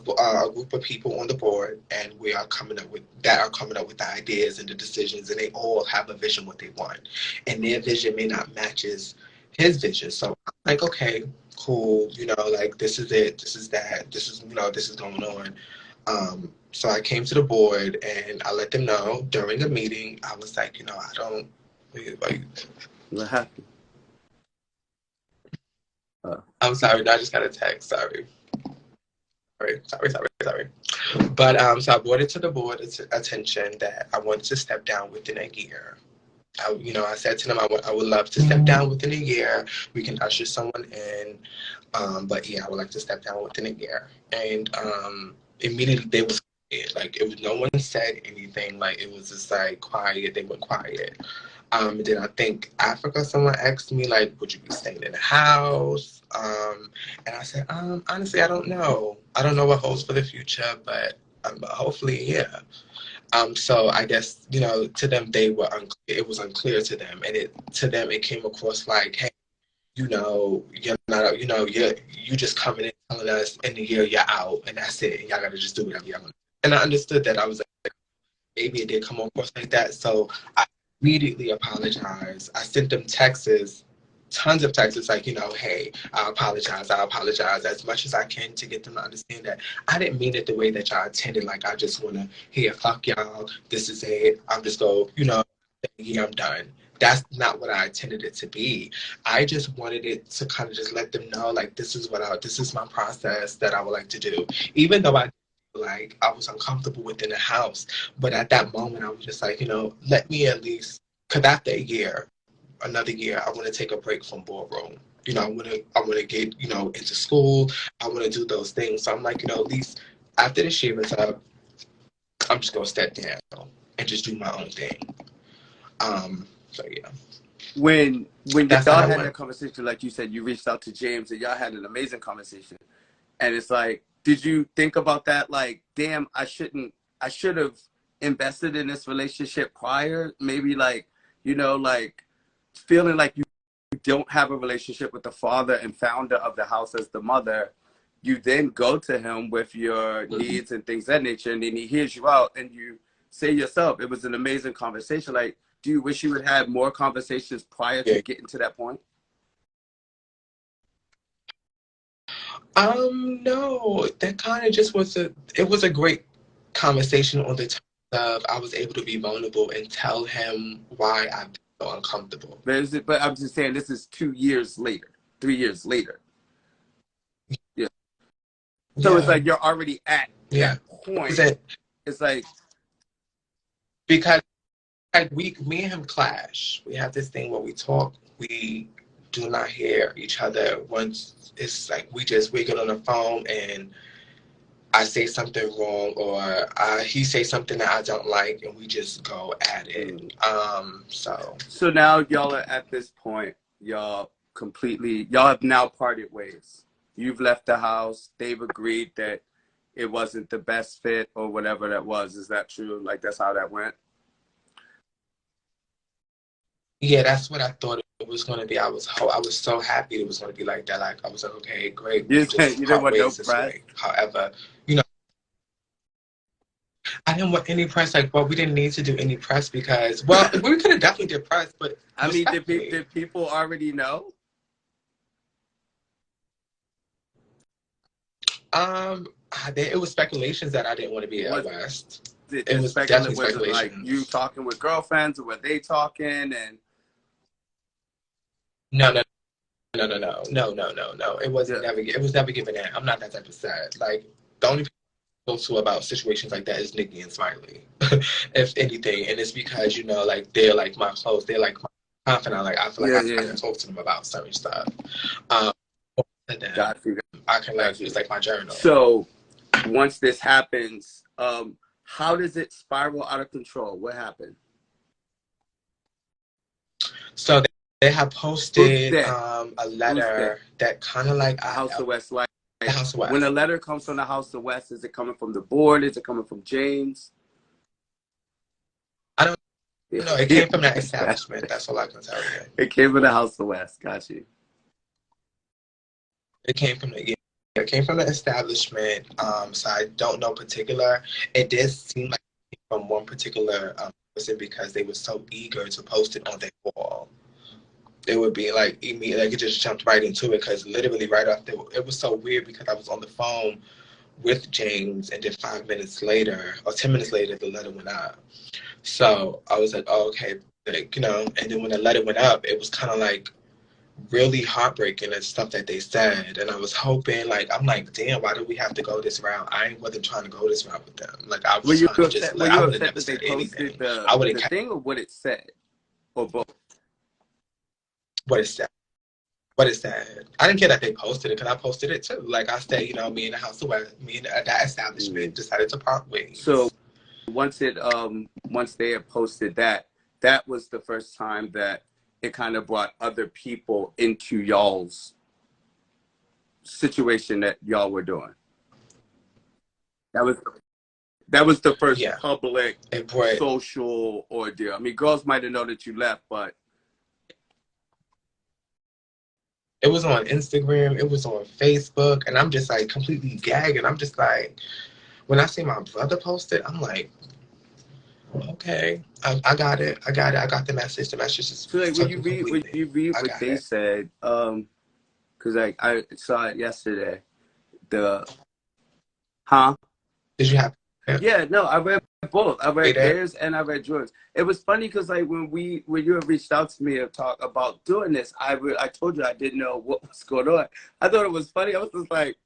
group of people on the board, and we are coming up with the ideas and the decisions, and they all have a vision what they want, and their vision may not matches his vision. So I'm like, okay, cool, like this is it, this is that, this is this is going on. So I came to the board and I let them know during the meeting. I was like, I don't like. What happened? I'm sorry, no, I just got a text. Sorry. But so I brought it to the board's attention that I wanted to step down within a year. I said to them, I would love to step down within a year. We can usher someone in. But yeah, I would like to step down within a year. And immediately they was quiet. Like, it was, no one said anything. Like, it was just like quiet. They went quiet. Then I think Africa, someone asked me, like, would you be staying in the house? And I said, honestly, I don't know. I don't know what holds for the future, but hopefully, yeah. So I guess, to them, it was unclear to them. And to them, it came across like, hey, you're not, you just coming in telling us in the year you're out, and that's it. And y'all got to just do whatever y'all want. And I understood that. I was like, maybe it did come across like that. So I immediately apologized. I sent them texts, tons of texts, like, hey, I apologize as much as I can to get them to understand that I didn't mean it the way that y'all intended. Like, I just want to, here, fuck y'all, this is it, I'm just go, yeah, I'm done. That's not what I intended it to be. I just wanted it to kind of just let them know, like, this is my process that I would like to do. Even though I was uncomfortable within the house, but at that moment I was just like, let me at least, because after another year, I want to take a break from boardroom. I want to get, into school. I want to do those things. So I'm like, at least after this year is up, I'm just gonna step down and just do my own thing. So yeah. When y'all had that conversation, like you said, you reached out to James and y'all had an amazing conversation. And it's like, did you think about that? Like, damn, I should have invested in this relationship prior. Maybe like, like feeling like you don't have a relationship with the father and founder of the house as the mother. You then go to him with your needs and things of that nature, and then he hears you out, and you say yourself, it was an amazing conversation. Like, do you wish you would have more conversations prior to getting to that point? No, that kind of just it was a great conversation on the terms of I was able to be vulnerable and tell him why I've been so uncomfortable. But I'm just saying, this is 2 years later, 3 years later. Yeah. So it's like you're already at that point. It's like, because like me and him clash. We have this thing where we talk, we do not hear each other. Once it's like we get on the phone and I say something wrong, or he say something that I don't like, and we just go at it. So now y'all are at this point. Y'all have now parted ways. You've left the house. They've agreed that it wasn't the best fit or whatever that was. Is that true? Like, that's how that went? Yeah, that's what I thought it was going to be. I was so happy it was going to be like that. Like, I was like, okay, great. You didn't want no press? However, I didn't want any press. Like, well, we didn't need to do any press because, well, we could have definitely did press, but I mean, did people already know? It was speculations that I didn't want to be out west. It was definitely speculation. Like you talking with girlfriends, or were they talking? And no. It wasn't never. It was never given that. I'm not that type of sad. Like, the only people I talk to about situations like that is Nikki and Smiley, if anything. And it's because like they're like my close. They're like my confidant. Like, I feel like I can talk to them about certain stuff. I can like use like my journal. So once this happens, how does it spiral out of control? What happened? So they have posted a letter that kind of like House of West. Like, the House of West. When a letter comes from the House of West, is it coming from the board? Is it coming from James? I don't know. It came from that establishment. That's all I can tell you. It came from the House of West. Got you. It came from the it came from the establishment. So I don't know particular. It did seem like it came from one particular person because they were so eager to post it on their wall. It would be like immediately, like it just jumped right into it because literally right after, it was so weird because I was on the phone with James and then 5 minutes later or 10 minutes later, the letter went up. So I was like, oh, okay, like, you know, and then when the letter went up, it was kind of like really heartbreaking and stuff that they said. And I was hoping, like, I'm like, damn, why do we have to go this route? I wasn't trying to go this route with them. Like, I was trying to just, were I you would have upset never that they said posted anything. the, I would have the thing or what it said? Or both? What is that? What is that? I didn't care that they posted it because I posted it too. Like I said, you know, me and the house of West, me and that establishment decided to part ways. So once they had posted that, that was the first time that it kind of brought other people into y'all's situation that y'all were doing. That was the first public social ordeal. I mean, girls might have known that you left, but it was on Instagram, it was on Facebook, and I'm just like completely gagging. I'm just like, when I see my brother post it, I'm like, okay, I got it. I got the message. The message is so like when you read what they said, because I saw it yesterday. Did you have? Yeah, no, I read both. I read theirs and I read George's. It was funny because like when you had reached out to me to talk about doing this, I told you I didn't know what was going on. I thought it was funny. I was just like,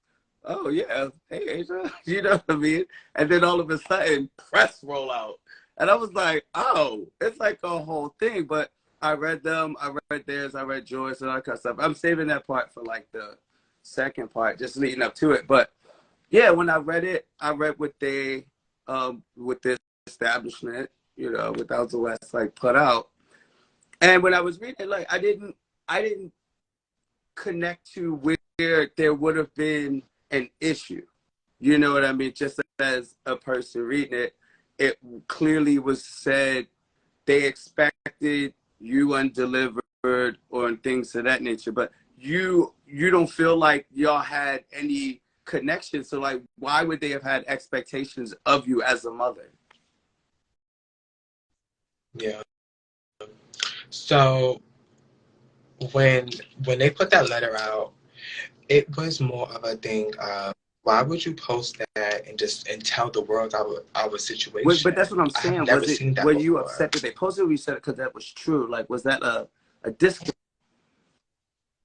oh yeah, hey Asia, you know what I mean? And then all of a sudden, press roll out, and I was like, oh, it's like a whole thing. But I read them, I read theirs, I read George's and all that kind of stuff. I'm saving that part for like the second part, just leading up to it. But yeah, when I read it, I read what they, with this establishment, you know, with House of West, like put out. And when I was reading it, like I didn't connect to where there would have been an issue. You know what I mean? Just as a person reading it, it clearly was said they expected you undelivered or things of that nature. But you don't feel like y'all had any connection. So like, why would they have had expectations of you as a mother? Yeah. So when they put that letter out, it was more of a thing of, why would you post that and tell the world our situation? But that's what I'm saying. Were you upset that they posted it, or you said it because that was true? Like, was that a disconnect?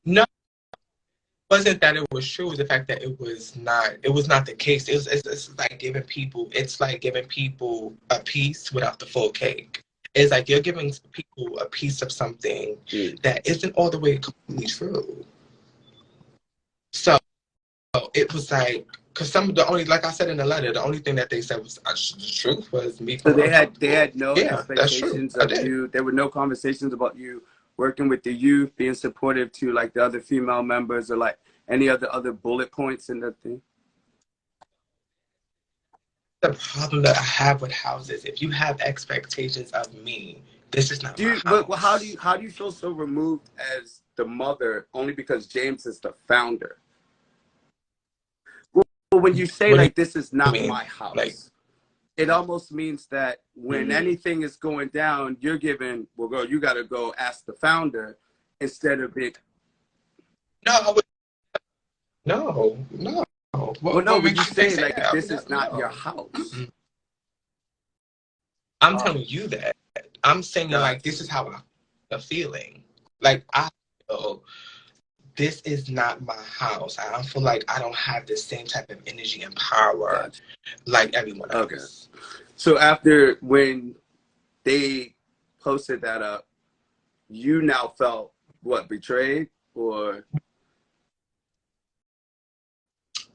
No, it wasn't that it was true. It was the fact that it was not the case. It's like giving people a piece without the full cake. It's like you're giving people a piece of something that isn't all the way completely true. So it was like, because like I said in the letter, the only thing that they said was the truth was me. So they had no expectations of you. There were no conversations about you working with the youth, being supportive to like the other female members or like any other bullet points in the thing. The problem that I have with houses, if you have expectations of me, this is not my house. But how do you feel so removed as the mother only because James is the founder? Well, when you say like this is not my house, like, it almost means that when anything is going down, you're giving, well, girl, you got to go ask the founder instead of being. No. Well, no, but you say like this is not your house. I'm telling you that. I'm saying like this is how I'm feeling. Like I feel this is not my house. I don't feel like I don't have the same type of energy and power like everyone else. Okay. So after when they posted that up, you now felt what, betrayed or?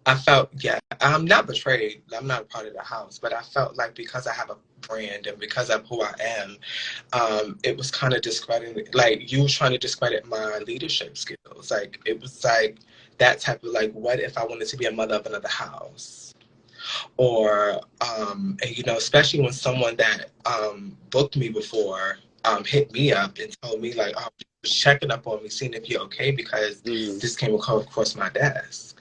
I felt, I'm not betrayed. I'm not a part of the house, but I felt like because I have a brand and because of who I am, it was kind of discrediting, like you trying to discredit my leadership skills. Like it was like that type of like, what if I wanted to be a mother of another house? Or, and, you know, especially when someone that booked me before hit me up and told me like, oh, checking up on me, seeing if you're okay because this came across my desk.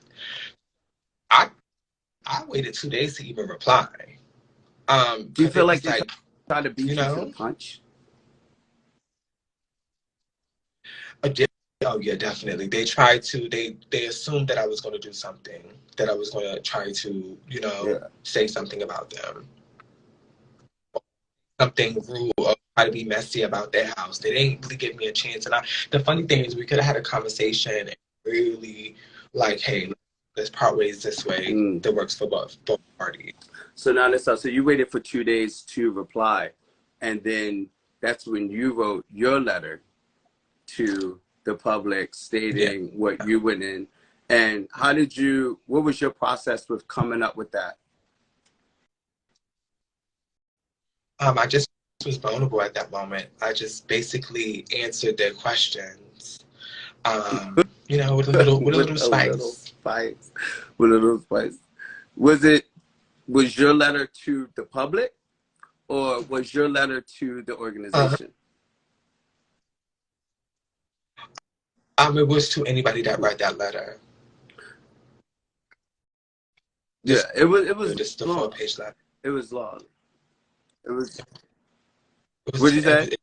I waited 2 days to even reply. Do you Because feel it like was they like, try to beat you you to the know, punch? a di- oh yeah, definitely. They tried to. They assumed that I was going to do something. That I was going to try to, Yeah. say something about them, something rude, or try to be messy about their house. They didn't really give me a chance. And the funny thing is, we could have had a conversation and really, like, hey, let's part ways this way. Mm. That works for both parties. So now let's so you waited for 2 days to reply, and then that's when you wrote your letter to the public Yeah. stating what you went in. And what was your process with coming up with that? I just was vulnerable at that moment. I just basically answered their questions. With a little With a little spice. spice. With a little spice. Was your letter to the public, or was your letter to the organization? It was to anybody that read that letter. Yeah, it was just the long. 4-page letter. It was long. It was. It was What did you say?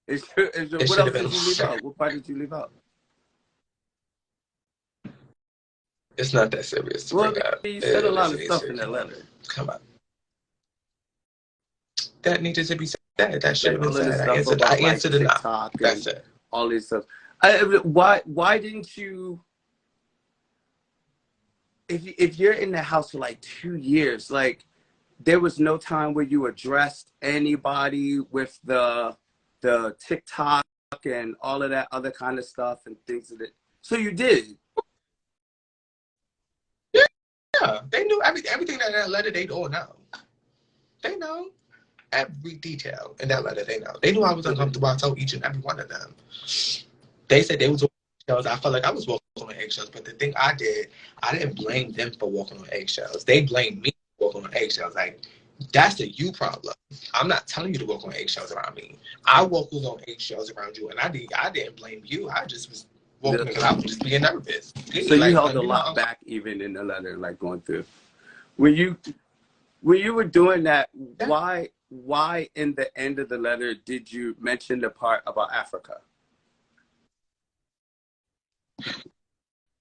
It What should else have been did you leave longer. out? What part did you leave out? It's not that serious to Well, bring up. you said a lot of stuff in Come that on. letter. Come on. That needed to be said. That should have Like been all of this said. stuff about I answered enough. TikTok That's and it. all this stuff. Why didn't you? If you're in the house for like 2 years, like there was no time where you addressed anybody with the TikTok and all of that other kind of stuff and things of it. So you did. Yeah, they knew everything that letter. They all know. They know every detail in that letter. They know. They knew I was uncomfortable. I told each and every one of them. They said they was walking on eggshells. I felt like I was walking on eggshells. But the thing I didn't blame them for walking on eggshells. They blamed me for walking on eggshells. Like, that's a you problem. I'm not telling you to walk on eggshells around me. I walked on eggshells around you, and I didn't blame you. I just was walking because I was just being nervous. So you held a lot back even in the letter, like going through. When you were doing that, why in the end of the letter did you mention the part about Africa?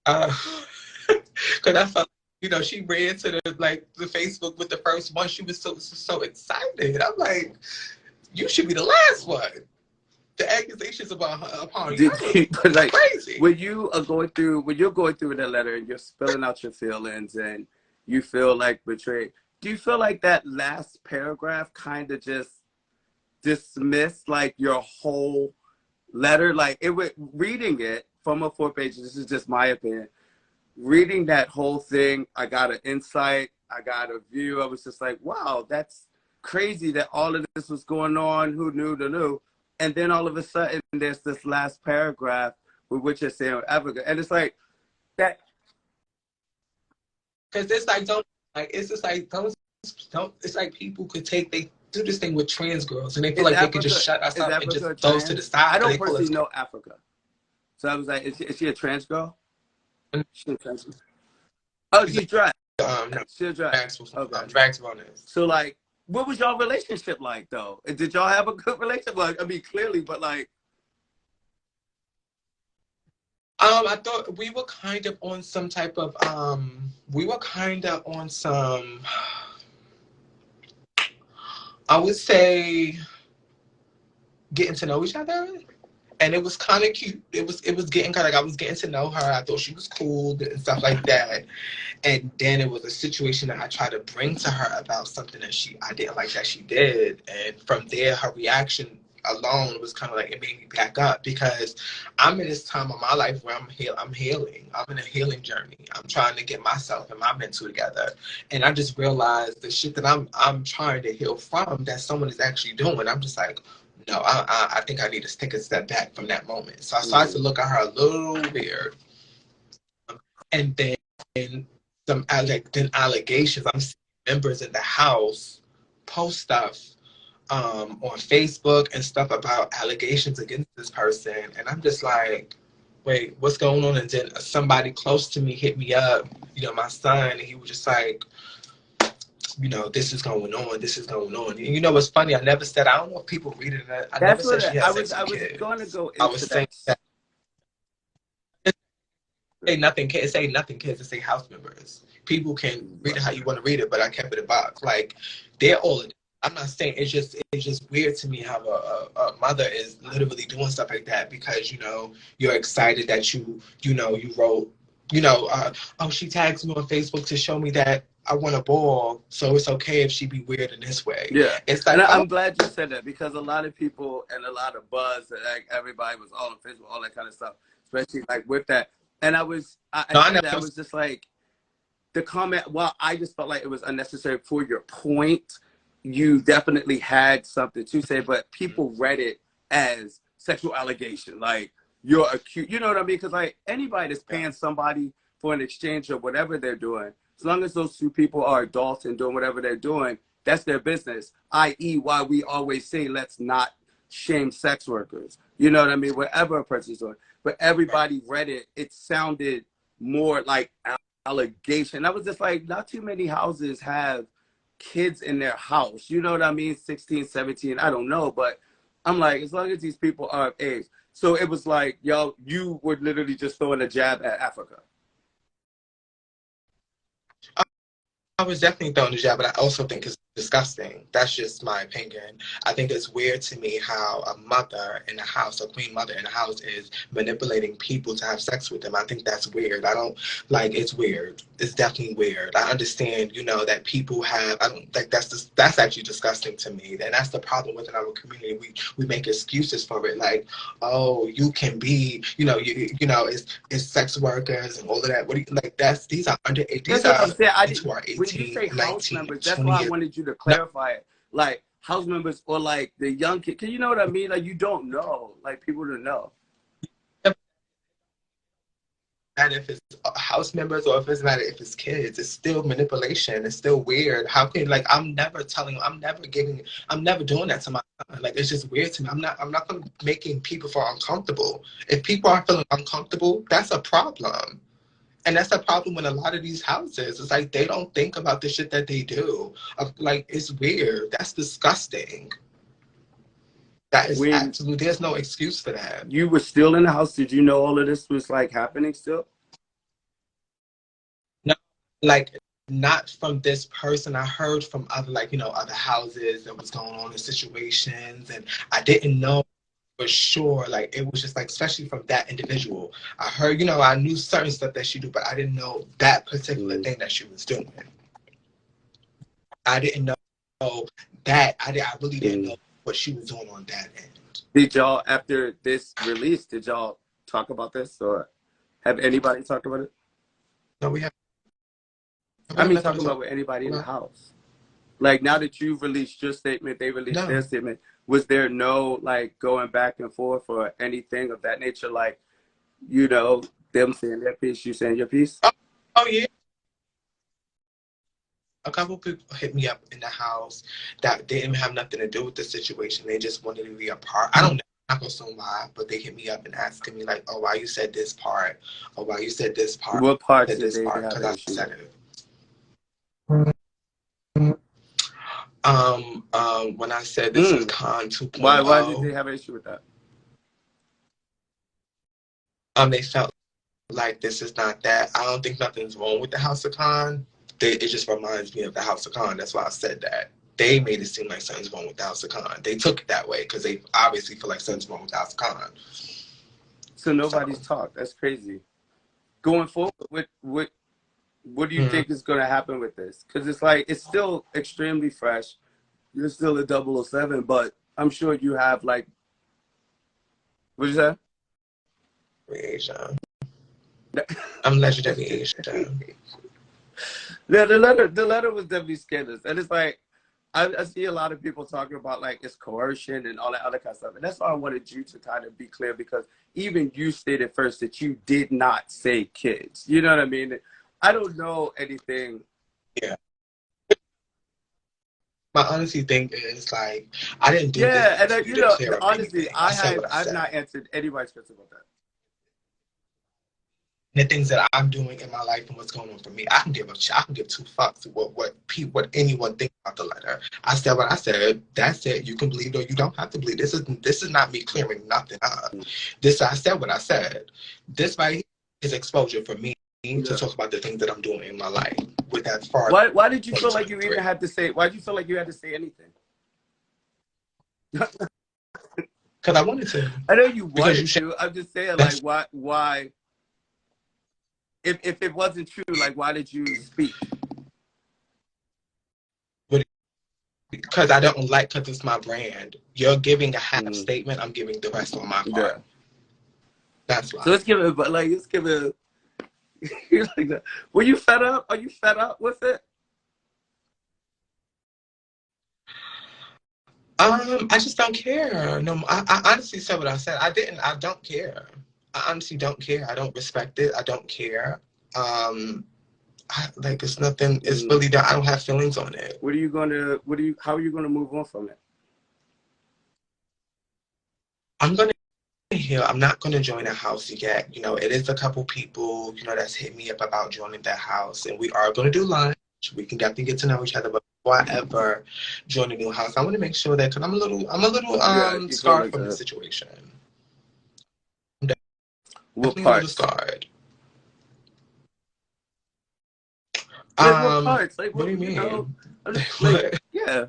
Because I felt, she ran to the Facebook with the first one. She was so excited. I'm like, you should be the last one. The accusations about her upon you, but like, crazy. when you're going through that letter and you're spilling out your feelings and you feel like betrayed, do you feel like that last paragraph kind of just dismissed like your whole letter? Like reading it from a 4-page, this is just my opinion, reading that whole thing, I got an insight, I got a view. I was just like, wow, that's crazy that all of this was going on. Who knew? And then all of a sudden, there's this last paragraph with which you're saying Africa, and it's like that. Because it's like it's like people could they do this thing with trans girls, and they feel like Africa, they could just shut us up and just those to the side. I don't personally know Africa, so I was like, is she a trans girl? She's a trans girl. Oh, she's drag. No, she's drag. Okay. Drag's bonus. So like, what was y'all relationship like though? Did y'all have a good relationship? Like, I mean, clearly, but like. I thought we were kind of on some type of I would say getting to know each other. And it was kind of cute. It was getting kind of like I was getting to know her. I thought she was cool and stuff like that. And then it was a situation that I tried to bring to her about something that I didn't like that she did. And from there, her reaction alone was kind of like, it made me back up, because I'm in this time of my life where I'm healing. I'm in a healing journey. I'm trying to get myself and my mental together. And I just realized the shit that I'm trying to heal from that someone is actually doing. I'm just like, no, I think I need to take a step back from that moment. So I started to look at her a little weird. And then some allegations. I'm seeing members in the house post stuff on Facebook and stuff about allegations against this person. And I'm just like, wait, what's going on? And then somebody close to me hit me up, you know, my son, and he was just like, you know, this is going on, this is going on. And you know what's funny? I never said, I don't know if people read it. I never That's said what she had I sex was. I with was kids. going to go I was into saying that. that say nothing kids, say nothing kids, it say house members. People can read it how you want to read it, but I kept it a box. Like, they're all, I'm not saying, it's just weird to me how a mother is literally doing stuff like that because, you know, you're excited that you know, you wrote, you know, oh, she tags me on Facebook to show me that I won a ball, so it's okay if she be weird in this way. Yeah, It's and like, oh, I'm glad you said that because a lot of people and a lot of buzz, like everybody was all on Facebook, all that kind of stuff, especially like with that. And I no, I said that I never. was just like the comment. Well, I just felt like it was unnecessary for your point. You definitely had something to say, but people read it as sexual allegation, like you're accused. You know what I mean? Because like anybody that's paying somebody for an exchange or whatever they're doing, as long as those two people are adults and doing whatever they're doing, that's their business. I.e., why we always say let's not shame sex workers. You know what I mean? Whatever a person's doing, but everybody read it. It sounded more like allegation. I was just like, not too many houses have kids in their house. You know what I mean? 16, 17, I don't know. But I'm like, as long as these people are of age. So it was like, yo, you were literally just throwing a jab at Africa. I was definitely throwing the jab, but I also think it's disgusting. That's just my opinion. I think it's weird to me how a mother in the house, a queen mother in the house, is manipulating people to have sex with them. I think that's weird. I don't like. It's weird. It's definitely weird. I understand, you know, that people have. I don't think that's actually disgusting to me. And that's the problem within our community. We make excuses for it, like, oh, you can be, you know, you know, it's sex workers and all of that. What do you like? These are under. That's These what I'm are saying. kids who are When you 18, say house 19, members, that's 20 why I years. wanted you to No, clarify it. Like house members or like the young kid. Can you know what I mean? Like you don't know. Like people don't know. and if it's house members or if it's matter if it's kids, it's still manipulation. It's still weird. How can like I'm never telling, I'm never doing that to my son. Like it's just weird to me. I'm not gonna making people feel uncomfortable. If people are feeling uncomfortable, that's a problem. And that's a problem in a lot of these houses. It's like they don't think about the shit that they do. Like it's weird. That's disgusting. That is When absolutely there's no excuse for that. you were still in the house, did you know all of this was like happening still? No, like not from this person. I heard from other, like, you know, other houses that was going on in situations, and I didn't know for sure. Like it was just like, especially from that individual. I heard, you know, I knew certain stuff that she do, but I didn't know that particular thing that she was doing. I didn't know that. I really didn't know what she was doing on that end. Did y'all, after this release, did y'all talk about this or have anybody talked about it? No, we have. I mean, talking about with anybody in the house. Like now that you've released your statement, they released No. their statement. Was there no like going back and forth or anything of that nature? Like, you know, them saying their piece, you saying your piece? Oh yeah. A couple people hit me up in the house that didn't have nothing to do with the situation. They just wanted to be a part. I don't know. I'm not gonna assume why, but they hit me up and asking me like, "Oh, why you said this part? Or why you said this part? What parts Said did this they part?" have Because an I issue said with? it. When I said this is Con 2.0, Why did they have an issue with that? They felt like this is not that. I don't think nothing's wrong with the House of Con. It just reminds me of the House of Con. That's why I said that. They made it seem like something's wrong with the House of Con. They took it that way because they obviously feel like something's wrong with the House of Con. So nobody's talked. That's crazy. Going forward, what do you think is going to happen with this? Because it's like, it's still extremely fresh. You're still a 007, but I'm sure you have like, what'd you say? Asian. I'm legendary Asian. Yeah, the letter was definitely scandalous. And it's like, I see a lot of people talking about like it's coercion and all that other kind of stuff. And that's why I wanted you to kind of be clear because even you stated first that you did not say kids. You know what I mean? I don't know anything. Yeah. My honestly thing is like I didn't do Yeah, this and for you you to know, clear up honestly, anything. I said what I I've said. not answered anybody's question about that. the things that I'm doing in my life and what's going on for me. I can give two fucks what anyone thinks about the letter. I said what I said. That's it. You can believe or you don't have to believe. This is not me clearing nothing up. I said what I said. This right here is exposure for me to talk about the things that I'm doing in my life. With that far. Why did you feel like you even had to say? Why did you feel like you had to say anything? Because I wanted to. I know you wanted to. I'm just saying, like, why? If it wasn't true, like, why did you speak? Because I don't like, because it's my brand. You're giving a half statement. I'm giving the rest on my part. Yeah. That's why. So let's give it, but like, let's give it. Like that. Were you fed up? Are you fed up with it? I just don't care. No, I honestly said what I said. I don't care. I honestly don't care. I don't respect it. I don't care. Like it's nothing. It's really that I don't have feelings on it. How are you gonna move on from it? I'm not gonna join a house yet. You know, it is a couple people, you know, that's hit me up about joining that house, and we are gonna do lunch. We can definitely get to know each other, but before I ever join a new house, I want to make sure that, because I'm a little scarred from the situation. What I'm part? a little scarred. What parts? Like, what do you mean? Know, like, yeah.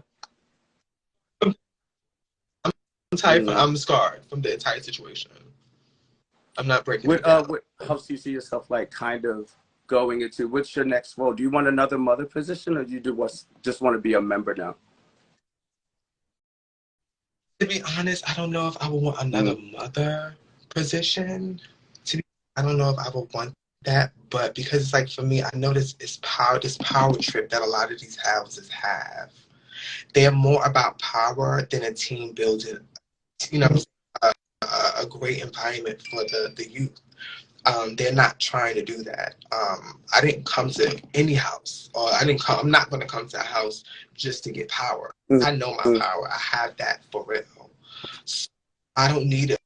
I'm scarred from the entire situation. I'm not breaking it down. What house do you see yourself, like, kind of going into? What's your next role? Do you want another mother position, or do you just want to be a member now? To be honest, I don't know if I would want another mother position. I don't know if I would want that, but because it's like, for me, I know this power trip that a lot of these houses have. They're more about power than a team building, you know, a great environment for the youth. They're not trying to do that. I didn't come to any house, or I'm not going to come to a house just to get power. I know my power. I have that for real. So I don't need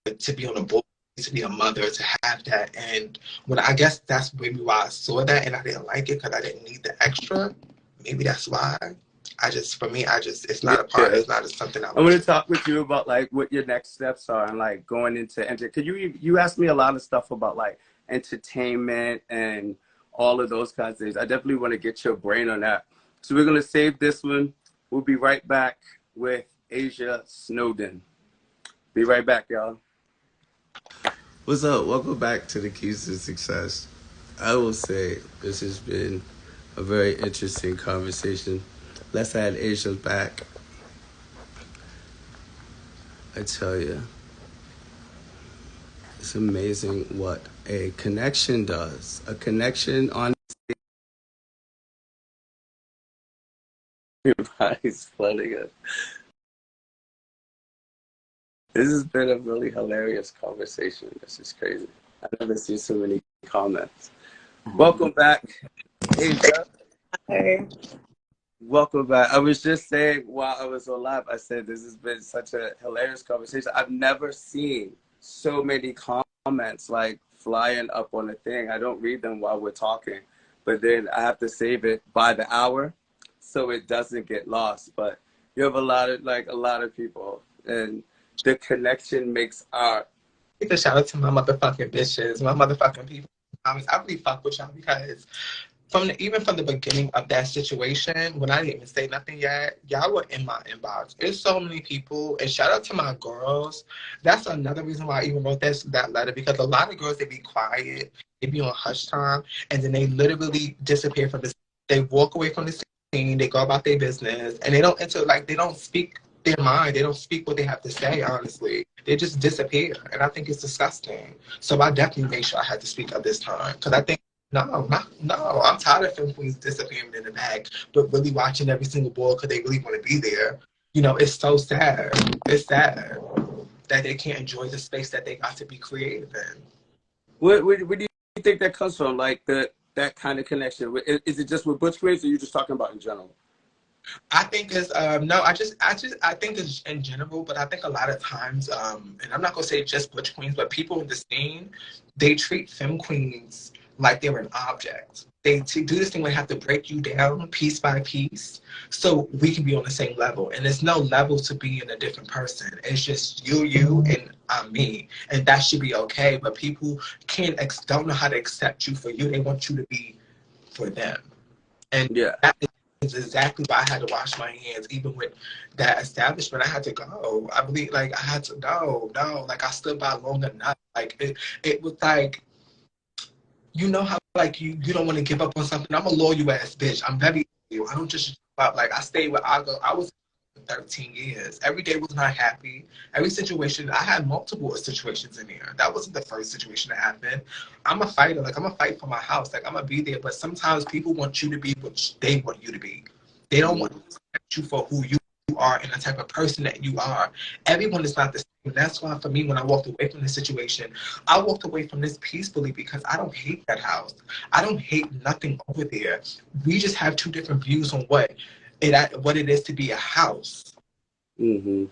it to be on a board, to be a mother, to have that. And I guess that's maybe why I saw that and I didn't like it, because I didn't need the extra. Maybe that's why. It's not a part. It's not something I want to talk with you about, like, what your next steps are, and like going into Cause you asked me a lot of stuff about like entertainment and all of those kinds of things. I definitely want to get your brain on that. So we're gonna save this one. We'll be right back with Asia Snowden. Be right back, y'all. What's up? Welcome back to the Keys to Success. I will say this has been a very interesting conversation. Let's add Asia back. I tell you, it's amazing what a connection does. A connection on. Everybody's flooding it. This has been a really hilarious conversation. This is crazy. I've never seen so many comments. Welcome back, Asia. Hey. Welcome back. I was just saying while I was on live, I said this has been such a hilarious conversation. I've never seen so many comments like flying up on a thing. I don't read them while we're talking, but then I have to save it by the hour so it doesn't get lost. But you have a lot of people, and the connection makes art. Shout out to my motherfucking bitches, my motherfucking people. I really fuck with y'all, because even from the beginning of that situation, when I didn't even say nothing yet, y'all were in my inbox. There's so many people, and shout out to my girls. That's another reason why I even wrote that letter, because a lot of girls, they be quiet, they be on hush time, and then they literally disappear from the scene. They walk away from the scene, they go about their business, and they don't speak their mind. They don't speak what they have to say, honestly. They just disappear, and I think it's disgusting. So I definitely made sure I had to speak up this time, because I think No, I'm tired of film queens disappearing in the bag, but really watching every single ball because they really want to be there. You know, it's so sad. It's sad that they can't enjoy the space that they got to be creative in. Where do you think that comes from? Like that kind of connection? Is it just with Butch Queens, or are you just talking about in general? I think it's no, I think it's in general, but I think a lot of times, and I'm not gonna say just butch queens, but people in the scene, they treat femme queens like they're an object. They do this thing where they have to break you down piece by piece so we can be on the same level. And there's no level to being a different person. It's just you, and I'm me. And that should be okay. But people don't know how to accept you for you. They want you to be for them. And Yeah. that is exactly why I had to wash my hands, even with that establishment. I had to go. I believe, like, I had to no. Like, I stood by long enough. Like, it was like, you know how, like, you don't want to give up on something. I'm a loyal ass bitch. I'm very loyal. I don't just about, like, I stayed with Aga. I was 13 years. Every day was not happy. Every situation, I had multiple situations in there. That wasn't the first situation that happened. I'm a fighter. Like, I'm a fight for my house. Like, I'm going to be there. But sometimes people want you to be what they want you to be. They don't want to accept you for who you are and the type of person that you are. Everyone is not the same. That's why, for me, when I walked away from this situation, I walked away from this peacefully because I don't hate that house. I don't hate nothing over there. We just have two different views on what it is to be a house. Mm-hmm.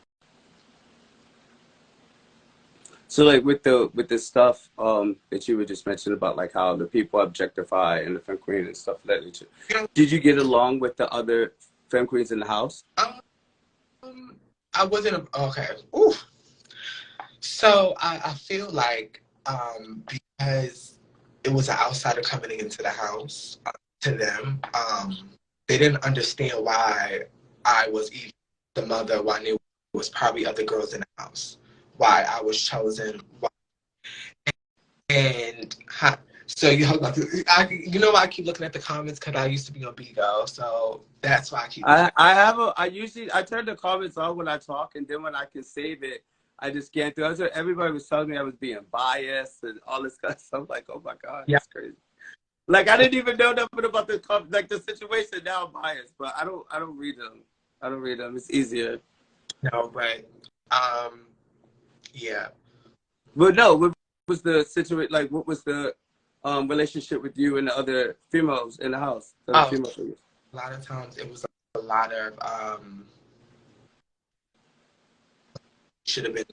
So, like, with the stuff that you were just mentioning about, like, how the people objectify and the femme queen and stuff of that nature, did you get along with the other femme queens in the house? I wasn't okay. Ooh. So I feel like because it was an outsider coming into the house, to them, they didn't understand why I was even the mother, why there was probably other girls in the house, why I was chosen, and so you know why I keep looking at the comments, because I used to be on Bigo, so that's why I keep. I turn the comments on when I talk, and then when I can save it, I just can't do it. Everybody was telling me I was being biased and all this kind of stuff. I'm like, oh my god, that's crazy. Like, I didn't even know nothing about the situation. Now I'm biased, but I don't read them. I don't read them. It's easier. No, but yeah. But no, what was the situation? Like, what was the relationship with you and the other females in the house? A lot of times it was a lot of should have been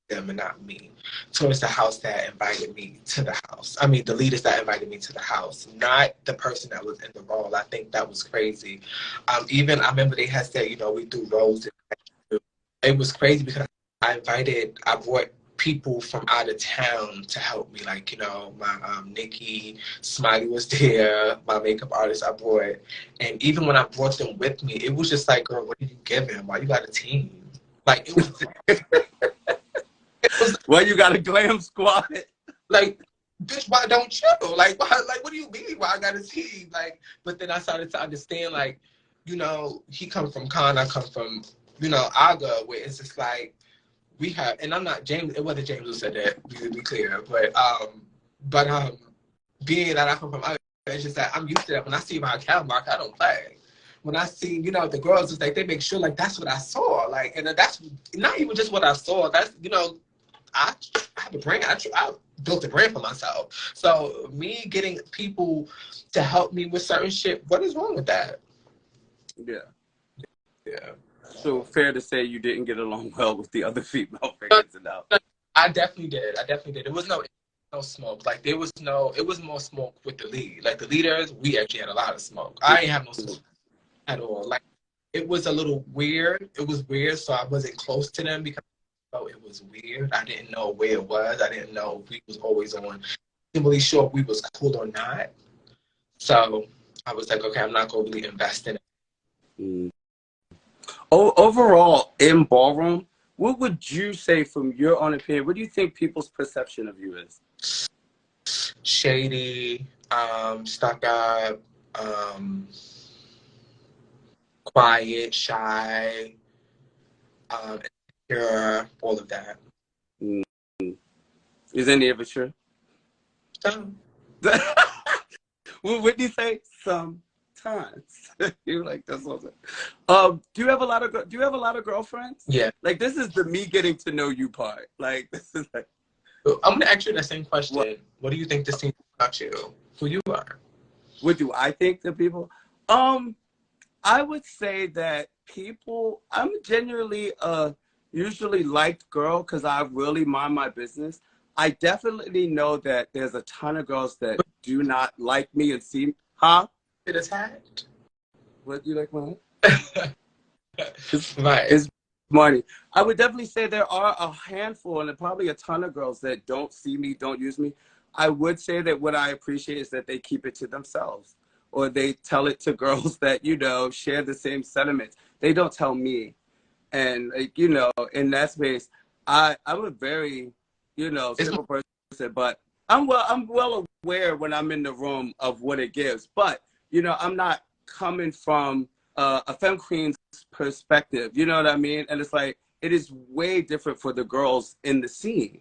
them and not me. Towards the house that invited me to the house. I mean, the leaders that invited me to the house, not the person that was in the role. I think that was crazy. Even I remember they had said, we threw roles. It was crazy because I brought people from out of town to help me. Like, my Nikki, Smiley was there, my makeup artist I brought. And even when I brought them with me, it was just like, girl, what are you giving? Why you got a team? Like, it was... Well, you got a glam squad. Like, bitch, why don't you? Like, why? Like, what do you mean? Why I got a team? Like, but then I started to understand, like, he come from Khan, I come from, Aga, where it's just like we have, and I'm not James. It wasn't James who said that. To be clear, but being that I come from Aga, it's just that I'm used to that. When I see my account mark, I don't play. When I see, the girls, it's like they make sure, like, that's what I saw, like, and that's not even just what I saw. That's I have a brand. I built a brand for myself. So me getting people to help me with certain shit, what is wrong with that? Yeah. Yeah. So fair to say you didn't get along well with the other female figures now. I definitely did. It was no smoke. Like, it was more smoke with the lead. Like, the leaders, we actually had a lot of smoke. I ain't have no smoke at all. Like, it was a little weird. It was weird, so I wasn't close to them because it was weird. I didn't know where it was. I didn't know if we was always on. I wasn't really sure if we was cool or not. So I was like, okay, I'm not going to really invest in it. Mm. Overall, in ballroom, what would you say, from your own opinion, what do you think people's perception of you is? Shady, stuck up, quiet, shy, insecure, all of that. Mm. Is any of it true? Some. What do you say? Sometimes. You're like, that's awesome. Do you have a lot of girlfriends? Yeah. Like, this is the me getting to know you part. Like, this is like. I'm gonna ask you that same question. What do you think this team about you? Who you are? What do I think the people? I would say that I'm genuinely usually liked girl because I really mind my business. I definitely know that there's a ton of girls that do not like me and see, huh? Get attacked. What do you like, man? Right. It's money. I would definitely say there are a handful and probably a ton of girls that don't see me, don't use me. I would say that what I appreciate is that they keep it to themselves, or they tell it to girls that, share the same sentiments. They don't tell me. And, like, in that space, I'm a very, simple person, but I'm well aware when I'm in the room of what it gives. But, I'm not coming from a femme queen's perspective, you know what I mean? And it's like, it is way different for the girls in the scene.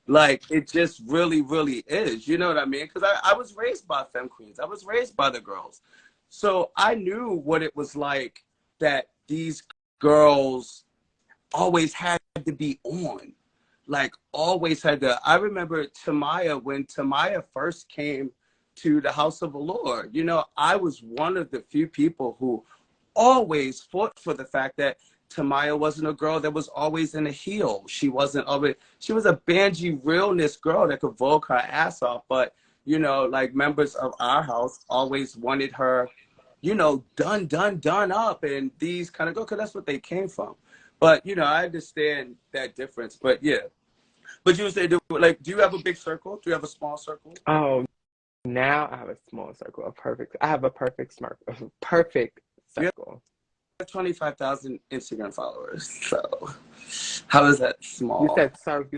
Like, it just really, really is, you know what I mean? Because I was raised by femme queens. I was raised by the girls. So I knew what it was like, that these girls always had to be on. Like, always had to. I remember Tamaya, when Tamaya first came to the House of the Lord, I was one of the few people who always fought for the fact that Tamaya wasn't a girl that was always in a heel. She was a Banji realness girl that could vogue her ass off. But, like, members of our house always wanted her, done up, and these kind of girls, because that's what they came from. But, I understand that difference. But, yeah. But you would say, do you have a big circle? Do you have a small circle? Oh, now I have a small circle. I have a perfect circle. 25,000 Instagram followers. So how is that small? You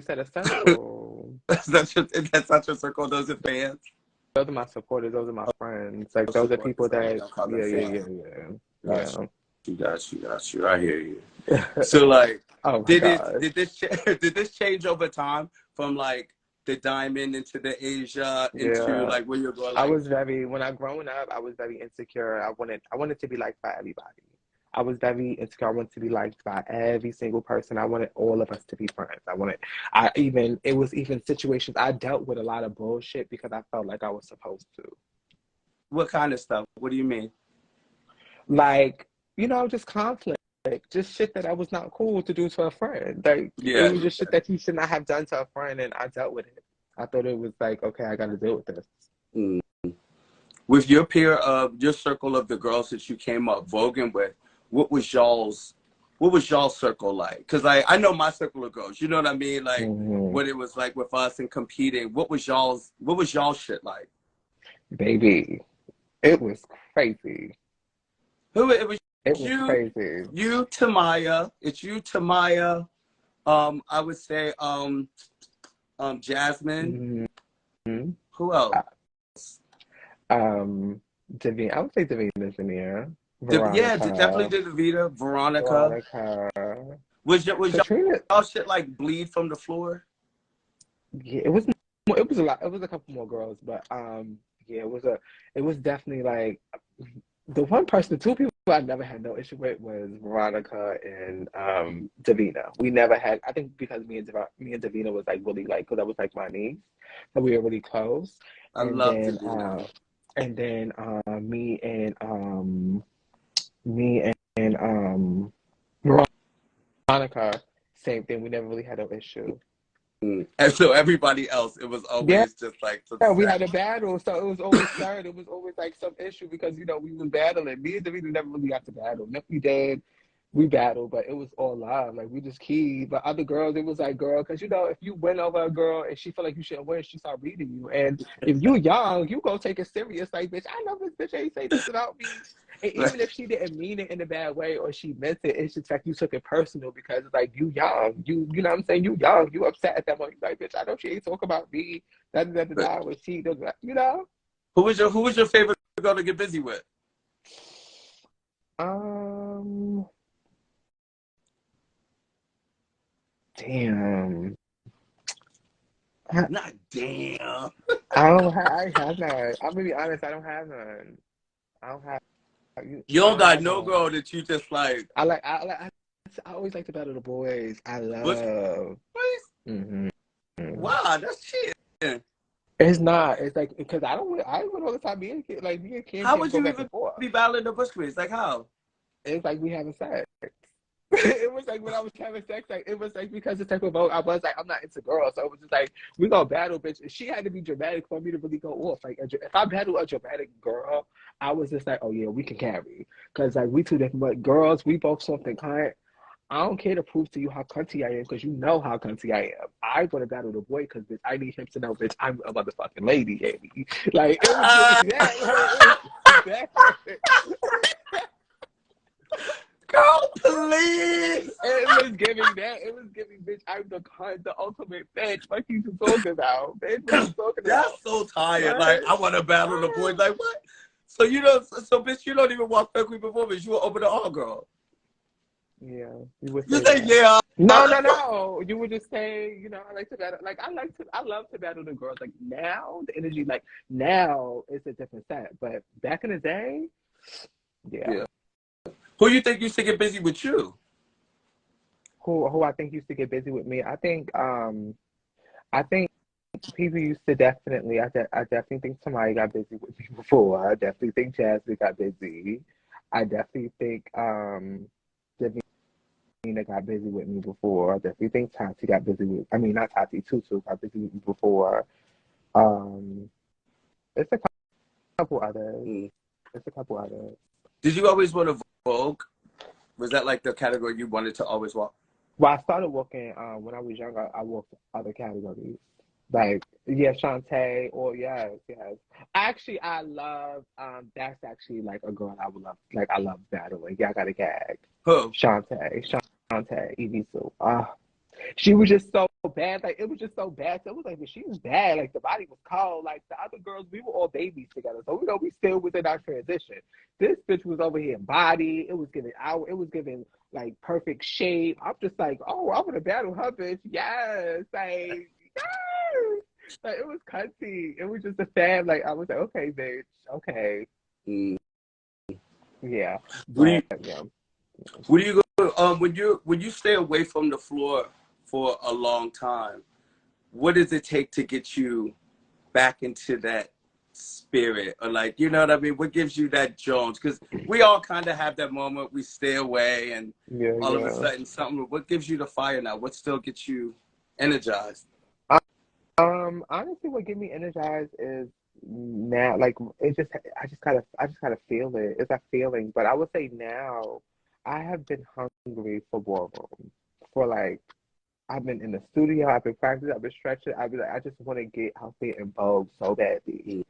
said a circle. That's not your circle. Those are fans. Those are my supporters. Those are my friends. Like, those are people that. Yeah. Got you. I hear you. So, like, did this change over time from, like, the diamond into the Asia into like where you're going? Like, when I growing up, I was very insecure. I wanted to be liked by everybody. I was very insecure. I wanted to be liked by every single person. I wanted all of us to be friends. It was even situations I dealt with a lot of bullshit because I felt like I was supposed to. What kind of stuff? What do you mean? Like, just conflict. Just shit that I was not cool to do to a friend. Like, it was just shit that you should not have done to a friend, and I dealt with it. I thought it was like, okay, I got to deal with this. With your your circle of the girls that you came up voguing with, what was y'all's circle like? Because I know my circle of girls, you know what I mean? Like, what it was like with us and competing. What was y'all's shit like? Baby, it was crazy. It was crazy. You, Tamaya. It's you, Tamaya. I would say Jasmine. Who else? Davina. I would say Davina Veneer. Yeah, definitely Davina. Veronica. Was y'all shit like bleed from the floor? Yeah, it was a lot. It was a couple more girls, but yeah, it was definitely like the two people I never had no issue with was Veronica and Davina. We never had. I think because me and Davina was like really like, because I was like my niece, so we were really close. I love Davina. And then me and Veronica, same thing. We never really had no issue. And so everybody else, it was always just like. Yeah, we had a battle, so it was always third. It was always like some issue because we was battling. Me and Davina never really got to battle. And if we did, we battled, but it was all love. Like, we just keyed. But other girls, it was like, girl, because if you win over a girl and she feel like you shouldn't win, she start reading you. And if you young, you go take it serious. Like, bitch, I know this bitch ain't say this about me. And even if she didn't mean it in a bad way or she meant it, it's just like you took it personal because it's like, you young. You know what I'm saying? You young. You upset at that moment. You're like, bitch, I know she ain't talk about me. When she does, Who was your favorite girl to get busy with? Damn. Not damn. I have none. I'm gonna be honest. I don't have none. I don't have. You don't got no girl that you just like. I always like to battle the boys. I love boys. Wow, that's shit. It's not. It's like, because I win all the time. Me and Kim. How would you even be battling the Bush Queens? Like, how? It's like we having sex. It was like when I was having sex, like it was like because the type of vote I was like, I'm not into girls, so it was just like we gonna battle, bitch. She had to be dramatic for me to really go off. Like if I battle a dramatic girl, I was just like, oh yeah, we can carry, because like we two different, but girls, we both something kind. I don't care to prove to you how cunty I am because you know how cunty I am. I want to battle the boy because bitch, I need him to know, bitch, I'm a motherfucking lady, baby. Like it was giving that. Like, it was that. Girl, please. It was giving that. It was giving, bitch, I'm the ultimate bitch. What you talking about? Bitch, what you talking about? That's so tired. What? Like, I want to battle the boys. Like, what? So you don't, so bitch, you don't even walk quickly before, bitch. You will open the all, girl. Yeah, you would You say say, that. yeah. No. You would just say, you know, I like to battle. Like I love to battle the girls. Like now, the energy, like now, it's a different set. But back in the day, yeah. Who you think used to get busy with you? Who I think used to get busy with me? I think people used to definitely. I definitely think somebody got busy with me before. I definitely think Jasmine got busy. I definitely think Davina got busy with me before. I definitely think Tati got busy with. I mean, not Tati. Tutu got busy with me before. Um, it's a couple others. It's a couple others. Did you always want to Vogue? Was that like the category you wanted to always walk? Well, I started working when I was younger. I worked other categories. Like, yeah, Shantae, or yes. Actually, I love, that's actually like a girl I would love. Like, I love battling. Yeah, I got a gag. Who? Shantae, Evie Sue. She was just so bad. Like, it was just so bad. So it was like, she was bad. Like, the body was cold. Like, the other girls, we were all babies together. So, you know, we still within our transition. This bitch was over here in body. It was giving like perfect shape. I'm just like, oh, I want to battle her, bitch. Yes. Like, yes. Like, it was cunty. It was just a fad. Like, I was like, okay, bitch. Okay. Yeah. What But, yeah. do you go, when you stay away from the floor for a long time, what does it take to get you back into that spirit? Or like, you know what I mean? What gives you that Jones? Because we all kind of have that moment, we stay away and all of a sudden something, what gives you the fire now? What still gets you energized? Honestly, what get me energized is now, like I just gotta feel it. It's a feeling, but I would say now, I have been hungry for ballroom for like I've been in the studio, I've been practicing, I've been stretching. I've been like, I just want to get out there and vogue so badly.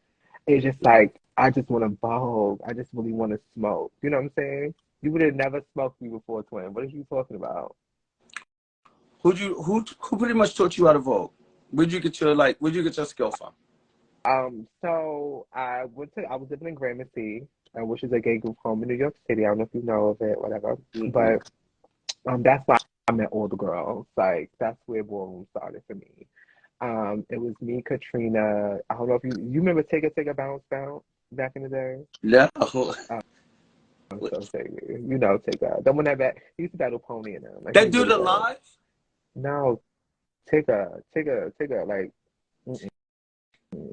It's just like I just want to vogue. I just really want to smoke. You know what I'm saying? You would have never smoked me before, twin. What are you talking about? Who pretty much taught you how to vote? Where'd you get your skill from? So I was living in Gramercy, which is a gay group home in New York City. I don't know if you know of it, whatever. But that's why I met all the girls. Like that's where ballroom started for me. It was me, Katrina. I don't know if you remember Tigger Bounce Bounce back in the day. No. So Tigger, you know Tigger, the one he used to battle Pony and them. Like he That was dude really good. alive? No, Tigger, like. Mm-mm.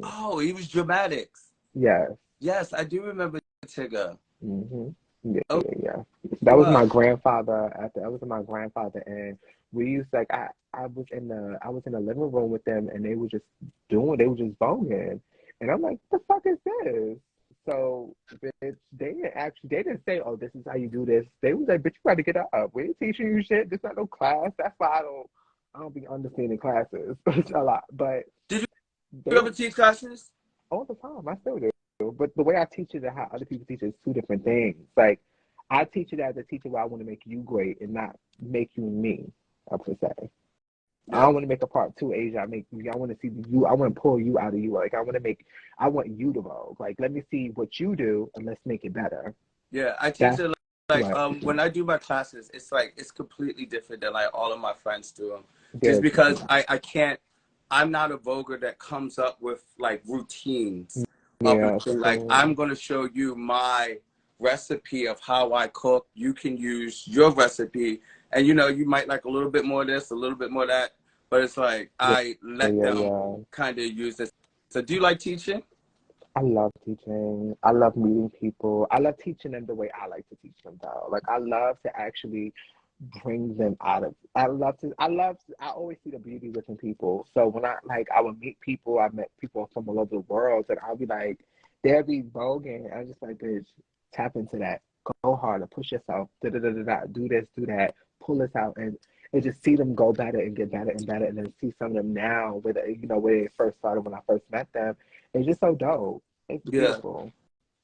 Oh, he was dramatics. Yes. Yes, I do remember Tigger. Mm-hmm. Yeah, Oh, yeah. That was wow. my grandfather. That was my grandfather, and we used like I was in the living room with them, and they were just bonging, and I'm like, what the fuck is this? So, bitch, they didn't say, oh, this is how you do this. They was like, bitch, you got to get up. We ain't teaching you shit. This not no class. That's why I don't be understanding classes a lot. But Did you they ever teach classes? all the time. I still do. But the way I teach it and how other people teach it is two different things. Like I teach it as a teacher where I want to make you great and not make you me, I would say. I Yeah. don't want to make a part two Asia. I want to see you. I want to pull you out of you. Like I want you to vogue. Like let me see what you do and let's make it better. Yeah, I teach That's it like what. when I do my classes, it's like it's completely different than like all of my friends do them. Just There's because I can't, I'm not a voguer that comes up with like routines of yeah. like I'm gonna show you my recipe of how I cook. You can use your recipe, and you know you might like a little bit more of this, a little bit more of that, but it's like Yeah. I Yeah. let Yeah. them Yeah. kind of use this. So do you like teaching? I love teaching. I love meeting people. I love teaching them the way I like to teach them though. Like I love to actually bring them out of I always see the beauty within people. So when I would meet people, I met people from all over the world and I'll be like, they'll be voguing. And I'm just like, bitch, tap into that. Go harder, push yourself, da da da da da, do this, do that, pull this out and just see them go better and get better and better and then see some of them now where where they first started when I first met them. It's just so dope. It's Yeah. beautiful.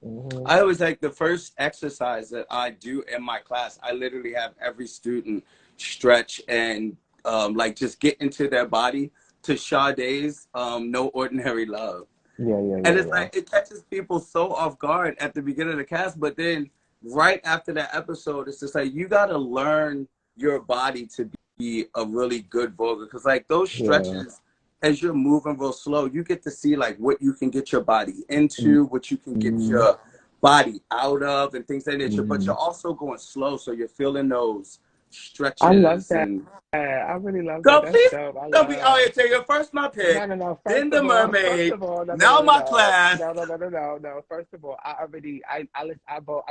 Mm-hmm. I always like the first exercise that I do in my class, I literally have every student stretch and like just get into their body to Sade's No Ordinary Love. Yeah, yeah, And yeah, it's yeah. like it catches people so off guard at the beginning of the cast, but then right after that episode, it's just like you gotta learn your body to be a really good voguer. Cause like those Yeah. stretches, as you're moving real slow, you get to see like what you can get your body into, what you can get Mm-hmm. your body out of, and things like that nature. But Mm-hmm. you're also going slow, so you're feeling those I love stretches that. and I really love that. girl, That's please dope. I don't be out love. here taking first my No, pick, no, no. then the First mermaid, of all, no, no, now no, no, my no, class. no, no, no, no, no, no. First of all, I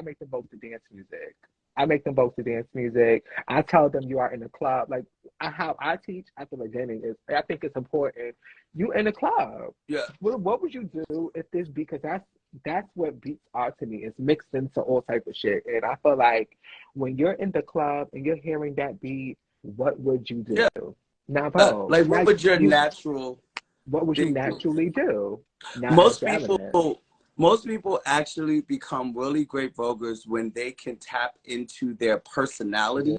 make them vote to dance music. I make them vote to dance music. I tell them you are in a club. Like how I teach at the beginning is, I think it's important. You in a club. Yeah. What would you do if this beat? Because that's what beats are to me. It's mixed into all type of shit, and I feel like when you're in the club and you're hearing that beat, what would you Yeah. do? Now vote. Like, what Now would your you natural what would you thing be? naturally do? Now add Most your element. people, most people actually become really great voguers when they can tap into their Yeah, personality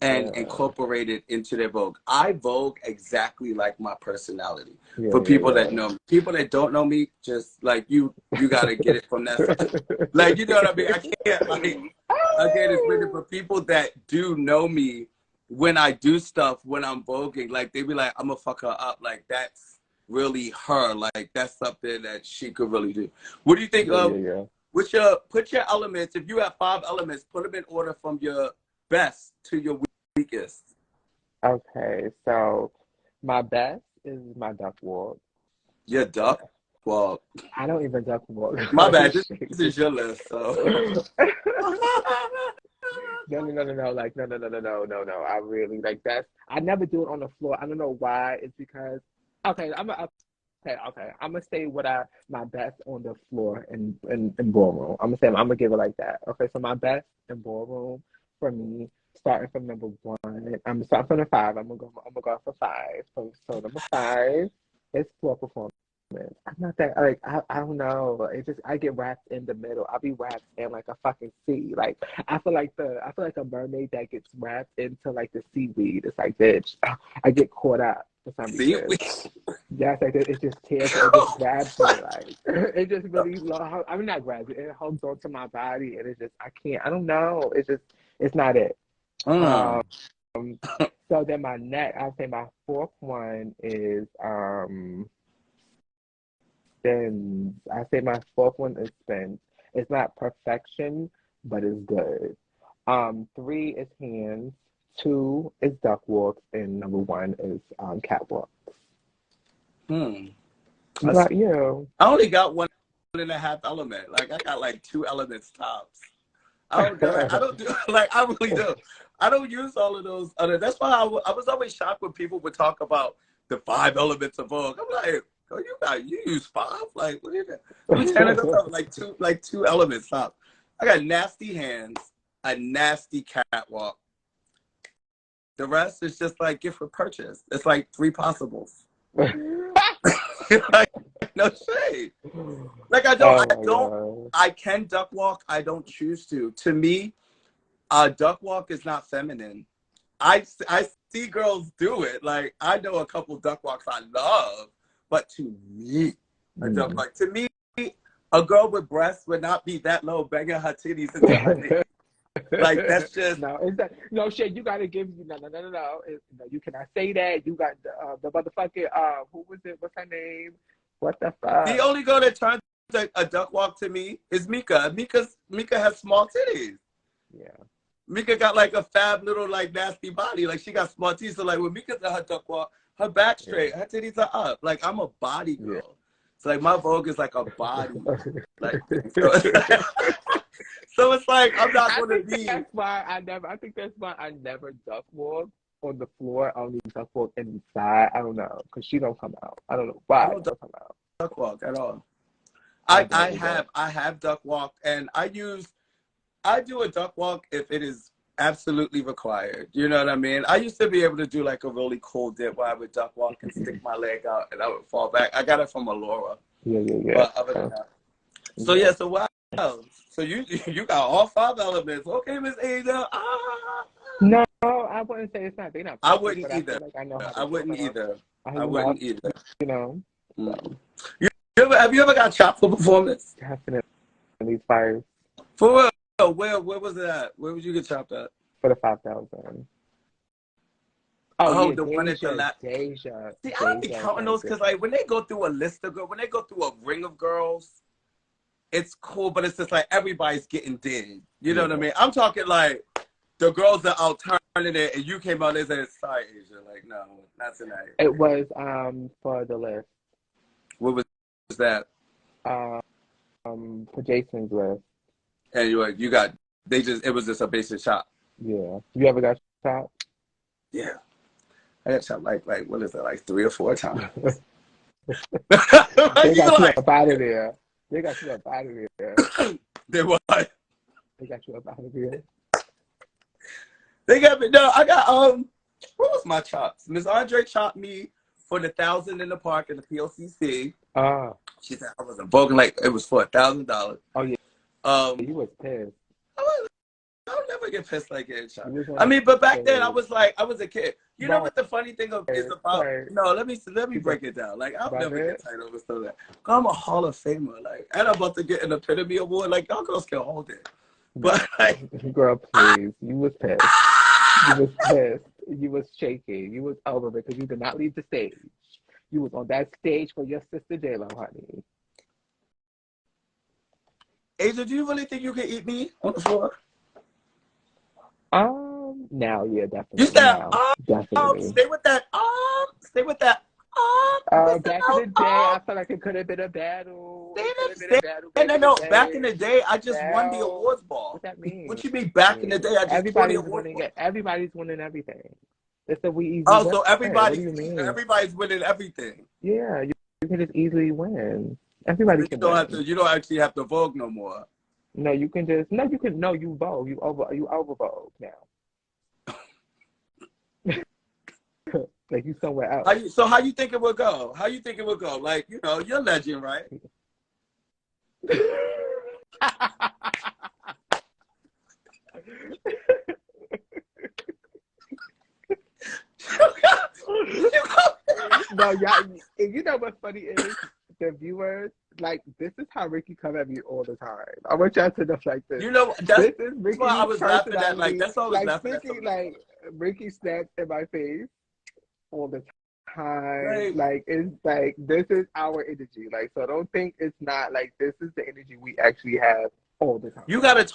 and incorporate it into their vogue. I vogue exactly like my personality. yeah, For people yeah, that know me, people that don't know me, just like you gotta get it from that side. Like you know what I mean? I can't like again. It's really for people that do know me. When I do stuff, when I'm voguing, like they be like, "I'm gonna fuck her up." Like that's really her. Like that's something that she could really do. What do you think yeah, of? yeah, yeah. Put your elements. If you have 5 elements, put them in order from your best to your weakest. Okay, so my best is my duck walk. Your duck. Well, I don't even duck walk. my bad. This is your list. So No, no, no, no, no. Like, no, no, no, no, no, no, no. I really like that's. I never do it on the floor. I don't know why. It's because okay, okay. I'm gonna say my best on the floor in ballroom. I'm gonna give it like that. Okay, so my best in ballroom for me, starting from number one. I'm starting from the five. I'm gonna go for five. So number five is floor performance. I'm not that like I don't know. It just I get wrapped in the middle. I'll be wrapped in like a fucking sea. Like I feel like a mermaid that gets wrapped into like the seaweed. It's like bitch. I get caught up for some see, reason. Yes, like it just tears. It just grabs me. Like it just really. I mean, not grabs it. It hugs onto my body, and it just I can't. I don't know. It's not it. mm, Um. So then I'll say my fourth one is spins. I say my fourth one is spins. It's not perfection, but it's good. Three is hands. Two is duck walks, and number one is catwalk. hmm. What about you? I only got 1.5 element. Like I got like 2 elements tops. I don't do like I really do. I don't use all of those other. That's why I was always shocked when people would talk about the 5 elements of Vogue. I'm like, oh, you use 5? Like what is that? Lieutenant, like two elements top. I got nasty hands, a nasty catwalk. The rest is just like gift for purchase. It's like 3 possibles. Like, no shade. Like Oh my god. I can duck walk. I don't choose to. To me, duck walk is not feminine. I see girls do it. Like I know a couple duck walks I love, but to me, a duck walk. To me, a girl with breasts would not be that low, banging her titties into her knees. Like that's just No, it's that no shit. You gotta give you no, no, no, no, no. No, you cannot say that. You got the motherfucking who was it? What's her name? What the the fuck? only girl that turns a duck walk to me is Mika. Mika has small titties. Yeah. Mika got like a fab little like nasty body. Like she got small titties. So like when Mika's at her duck walk, her back straight, her titties are up. Like I'm a body Yeah. girl. So like my Vogue is like a body, like so so it's like I'm not gonna be. That's why I never. I think that's why I never duck walk on the floor. I only duck walk inside. I don't know because she don't come out. I don't know why I she don't don't come out. duck walk at all. I don't either. I have duck walk, and I do a duck walk if it is absolutely required. You know what I mean? I used to be able to do like a really cool dip where I would duck walk and stick my leg out and I would fall back. I got it from Alora. Yeah. But other than that. So yeah, so wow. So you got all 5 elements. Okay, Miss Ada. No, I wouldn't say it's not. They're not. I wouldn't perfect, either. Like I know how to I wouldn't either. I wouldn't either. You know. Mm. Have you ever got chopped for performance? Definitely fires. For real? Where was it at? Where would you get chopped at? For the 5,000. Oh, yeah, the one at the last. Deja. See, I don't be counting those because like when they go through a list of girls, when they go through a ring of girls, it's cool, but it's just like everybody's getting did. You know what I mean? I'm talking like the girls that alternative and you came out and said, sorry, Asia. Like, no, not tonight. It was for the list. What was that? For Jason's list. And you got it was just a basic shot. Yeah. You ever got shot? Yeah. I got shot like what is it, like 3 or 4 times. They got you up out of there. They got you up out of there. They what? They got you up out of there. They got me. No, I got what was my chops? Miss Andre chopped me for the 1,000 in the park in the PLCC. She said I wasn't voguing like it was for $1,000. Oh yeah. He was pissed. I'll never get pissed like getting shot. I mean, but back then I was a kid. You know what the funny thing is about? No, let me break it down. Like I'll never get tight over stuff like that. I'm a Hall of Famer, like, and I'm about to get an Epitome Award. Like y'all girls can hold it. But like, girl, please, you was pissed. You was pissed. You was shaking. You was over because you did not leave the stage. You was on that stage for your sister J-Lo, honey. Asia, do you really think you can eat me on the floor? Now, yeah, definitely. You said, definitely. Stay with that, stay with that, back in the day, I felt like it could have been a battle. No. Back in the day, I just won the awards ball. What that mean? What you mean back in the day? I just won the awards ball. Everybody's winning everything. It's a easy so win. everybody's winning everything. Yeah, you can just easily win. Everybody can win. You don't actually have to vogue no more. No, you can just you vogue. You over vogue now. Like you somewhere else. How you think it would go? How you think it would go? Like, you know, you're a legend, right? No, y'all. You know what's funny is the viewers. Like, this is how Ricky come at me all the time. I want y'all to know like this. You know, this is Ricky's why I was laughing at. Like, that's all I was laughing at. Like, Ricky snaps in my face all the time. Right. Like, it's like, this is our energy. Like, so don't think it's not like this is the energy we actually have all the time. You gotta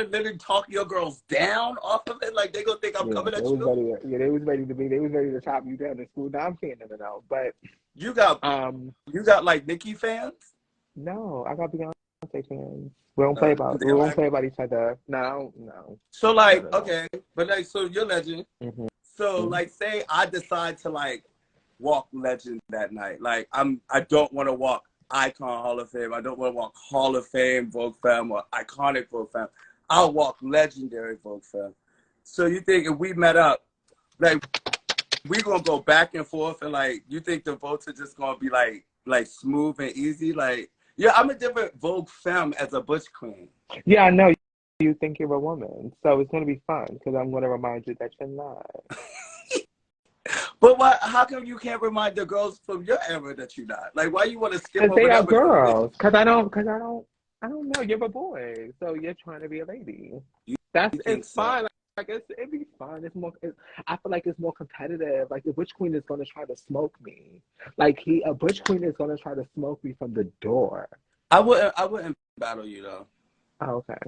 literally talk your girls down off of it. Like, they gonna think I'm coming at you. They was ready to chop you down in school. Now I'm saying no. But you got like Nicki fans? No, I got Beyonce fans. We don't play about each other. No. So like, okay, but like, so you're legend. Mm-hmm. So like, say I decide to like walk legend that night. Like I don't want to walk Icon Hall of Fame. I don't want to walk Hall of Fame Vogue Femme or Iconic Vogue Femme. I'll walk Legendary Vogue Femme. So you think if we met up, like we gonna go back and forth, and like you think the votes are just gonna be like smooth and easy? Like, yeah, I'm a different Vogue Femme as a Butch Queen. Yeah, I know. You think you're a woman, so it's gonna be fun because I'm gonna remind you that you're not. But why? How come you can't remind the girls from your era that you're not? Like, why you want to skip over? Because they are girls. Because I don't know. You're a boy, so you're trying to be a lady. It's fine. Like it'd be fine. I feel like it's more competitive. Like the Butch Queen is gonna try to smoke me. Like a Butch Queen is gonna try to smoke me from the door. I wouldn't battle you though. Oh, okay.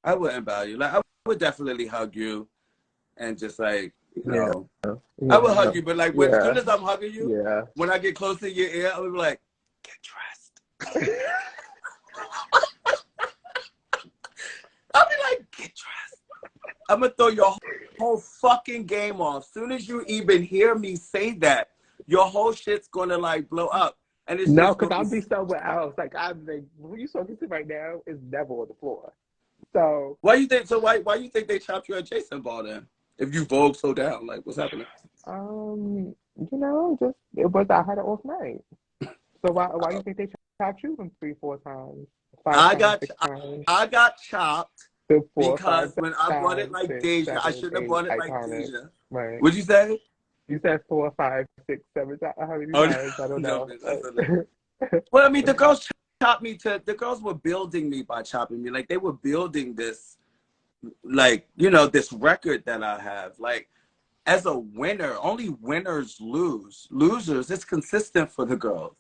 I wouldn't battle you. Like I would definitely hug you, and just like. I will hug you, but like as soon as I'm hugging you, when I get close to your ear, I'll be like, get dressed. I'll be like, get dressed. I'm going to throw your whole fucking game off. Soon as you even hear me say that, your whole shit's going to like blow up. And it's No, just because I'll be somewhere else. Like, I'm like, who you talking to right now is never on the floor. So why you think you think they chopped you at Jason Ball then? If you Vogue so down, like what's happening? you know, just it was I had an off night. So why you think they chopped you them 3-4 times? 5 times, 6 times? I got chopped 4, 5, because when I bought it 5, like 6, Deja, I 7, shouldn't have 8, bought it like iconic. Deja. Right. What'd you say? You said 4, 5, 6, 7 times. How many Oh, times? I don't know. Well, I mean, the girls chopped me the girls were building me by chopping me. Like they were building this, like, you know, this record that I have. Like, as a winner, only winners lose. Losers, it's consistent for the girls.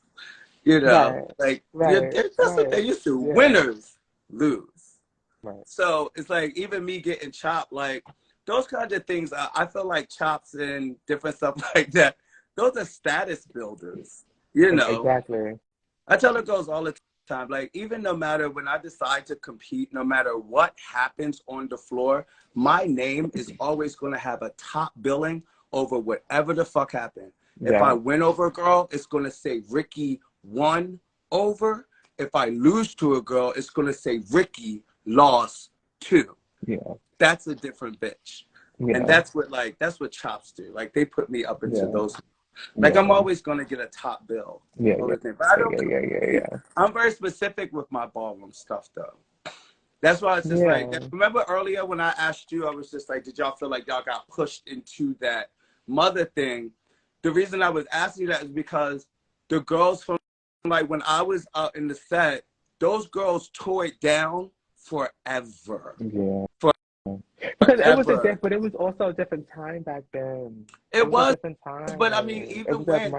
You know, Right. that's what they used to. Yeah. Winners lose. Right. So it's like even me getting chopped, like those kinds of things. I feel like chops and different stuff like that. Those are status builders. You know. Exactly. I tell the girls all the time, like even no matter when I decide to compete, no matter what happens on the floor, my name is always going to have a top billing over whatever the fuck happened. Yeah. If I win over a girl, it's going to say Ricky won over. If I lose to a girl, it's going to say Ricky lost to. Yeah. That's a different bitch. Yeah. And that's what chops do. Like they put me up into those. Like yeah. I'm always going to get a top bill. Yeah. But I don't, Yeah. I'm very specific with my ballroom stuff though. That's why it's just like, remember earlier when I asked you, I was just like, did y'all feel like y'all got pushed into that mother thing? The reason I was asking you that is because the girls from like when I was out in the set, those girls tore it down forever. Yeah. Because it was also a different time back then. It was a different time. But I mean, even when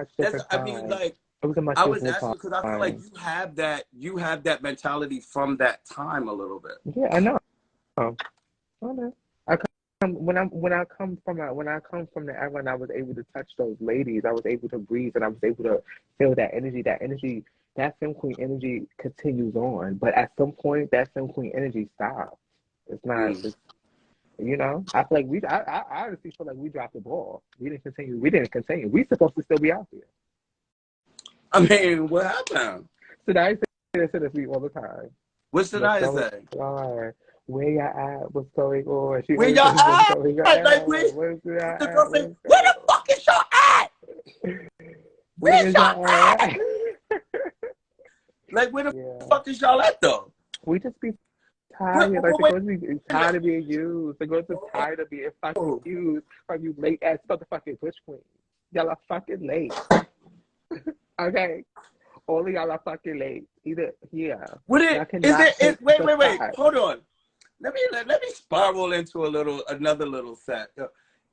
I mean, like, it was a much I was different asking because I feel like you have that mentality from that time a little bit. Yeah, I know. I know. When I come from the era when I was able to touch those ladies, I was able to breathe and I was able to feel that energy. That Femme Queen energy continues on, but at some point that Femme Queen energy stops. It's not. You know, I feel like I honestly feel like we dropped the ball. We didn't continue. We're supposed to still be out there. I mean, what happened? Tonight say this to me all the time. What's Sanaya say? Where y'all at? What's going on? Where y'all at? Like, where the fuck is y'all at? Where's y'all at? Like, where the fuck is y'all at though? We just be tired. Like the girls be tired of being used. The girls are tired of being fucking used from you late ass motherfucking bush queens. Y'all are fucking late. Okay. All of y'all are fucking late. Wait. Hold on. Let me spiral into another little set.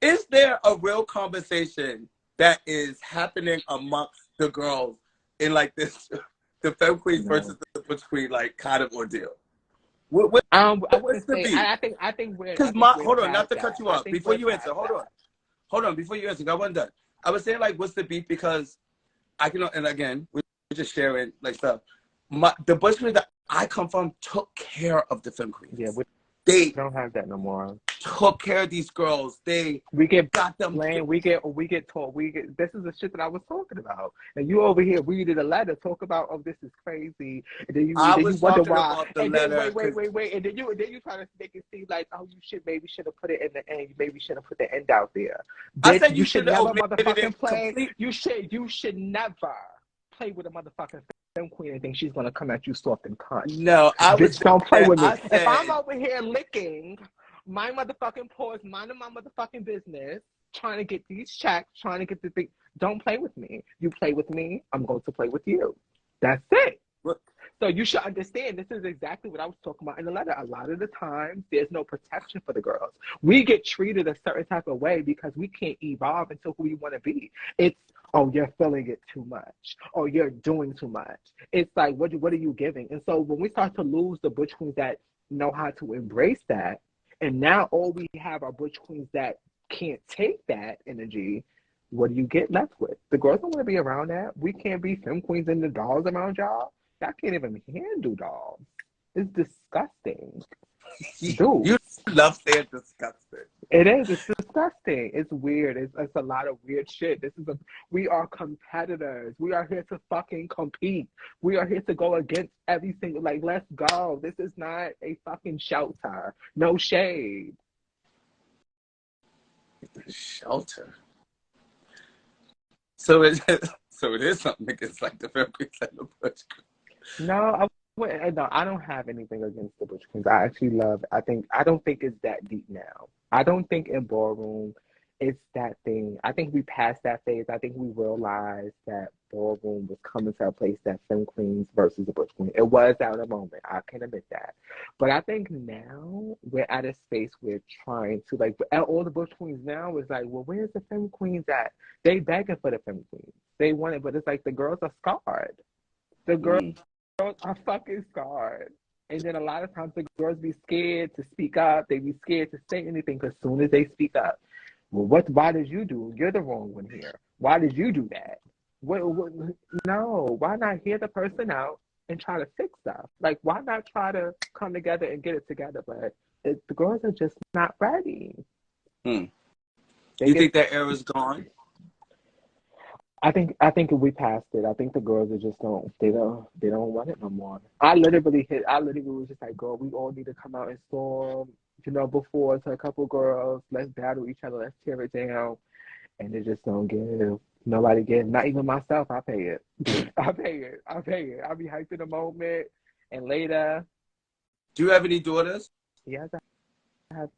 Is there a real conversation that is happening amongst the girls in like this, the Femme Queen versus the Butch Queen, like kind of ordeal? What's the beef? I think we're. Because hold on, not to cut you off. Before you answer, hold on. Before you answer, I wasn't done. I was saying like, what's the beef? Because I can, and again, we're just sharing like stuff. The Butch Queen that I come from took care of the Femme Queens. Yeah, they don't have that no more. Took care of these girls. Got them. We get taught. This is the shit that I was talking about. And you over here reading a letter, talk about, oh, this is crazy. And then you wonder why. And then wait. And then you try to make it seem like, oh, you maybe should have put it in the end. You maybe should have put the end out there. I said you should never motherfucking play. You should never play with a motherfucking Femme Queen and think she's gonna come at you soft and cunt. No, don't play with me. If I'm over here licking my motherfucking paws, minding my motherfucking business, trying to get these checks, trying to get the thing, don't play with me. You play with me, I'm going to play with you. That's it. What? So you should understand this is exactly what I was talking about in the letter. A lot of the times, there's no protection for the girls. We get treated a certain type of way because we can't evolve into who we want to be. It's, oh, you're feeling it too much. Or you're doing too much. It's like, what are you giving? And so when we start to lose the Butch Queens that know how to embrace that, and now all we have are Butch Queens that can't take that energy, what do you get left with? The girls don't want to be around that. We can't be femme queens and the dolls around y'all. Y'all can't even handle dolls. It's disgusting. You Dude. love saying disgusting. It is. It's disgusting. It's weird. It's a lot of weird shit. We are competitors. We are here to fucking compete. We are here to go against every single, like, let's go. This is not a fucking shelter. No shade. Shelter. So it is something against like the femme queens and the butch queens. No, I don't have anything against the Butch Queens. I actually love. I don't think it's that deep now. I don't think in ballroom it's that thing. I think we passed that phase. I think we realized that ballroom was coming to a place that femme queens versus the Butch Queen. It was at a moment. I can admit that. But I think now we're at a space where trying to like all the Butch Queens now is like, well, where's the femme queens at? They begging for the femme queens. They want it, but it's like the girls are scarred. The girls are fucking scarred. And then a lot of times the girls be scared to speak up. They be scared to say anything because as soon as they speak up, well, why did you do? You're the wrong one here. Why did you do that? No, why not hear the person out and try to fix stuff? Like, why not try to come together and get it together? But the girls are just not ready. You think that era's gone? I think we passed it. I think the girls are just they don't want it no more. I literally was just like, girl, we all need to come out and storm, before to a couple girls, let's battle each other, let's tear it down. And they just don't give. Nobody gives, not even myself. I pay it. I pay it. I'll be hyped in the moment and later. Do you have any daughters? Yes, I have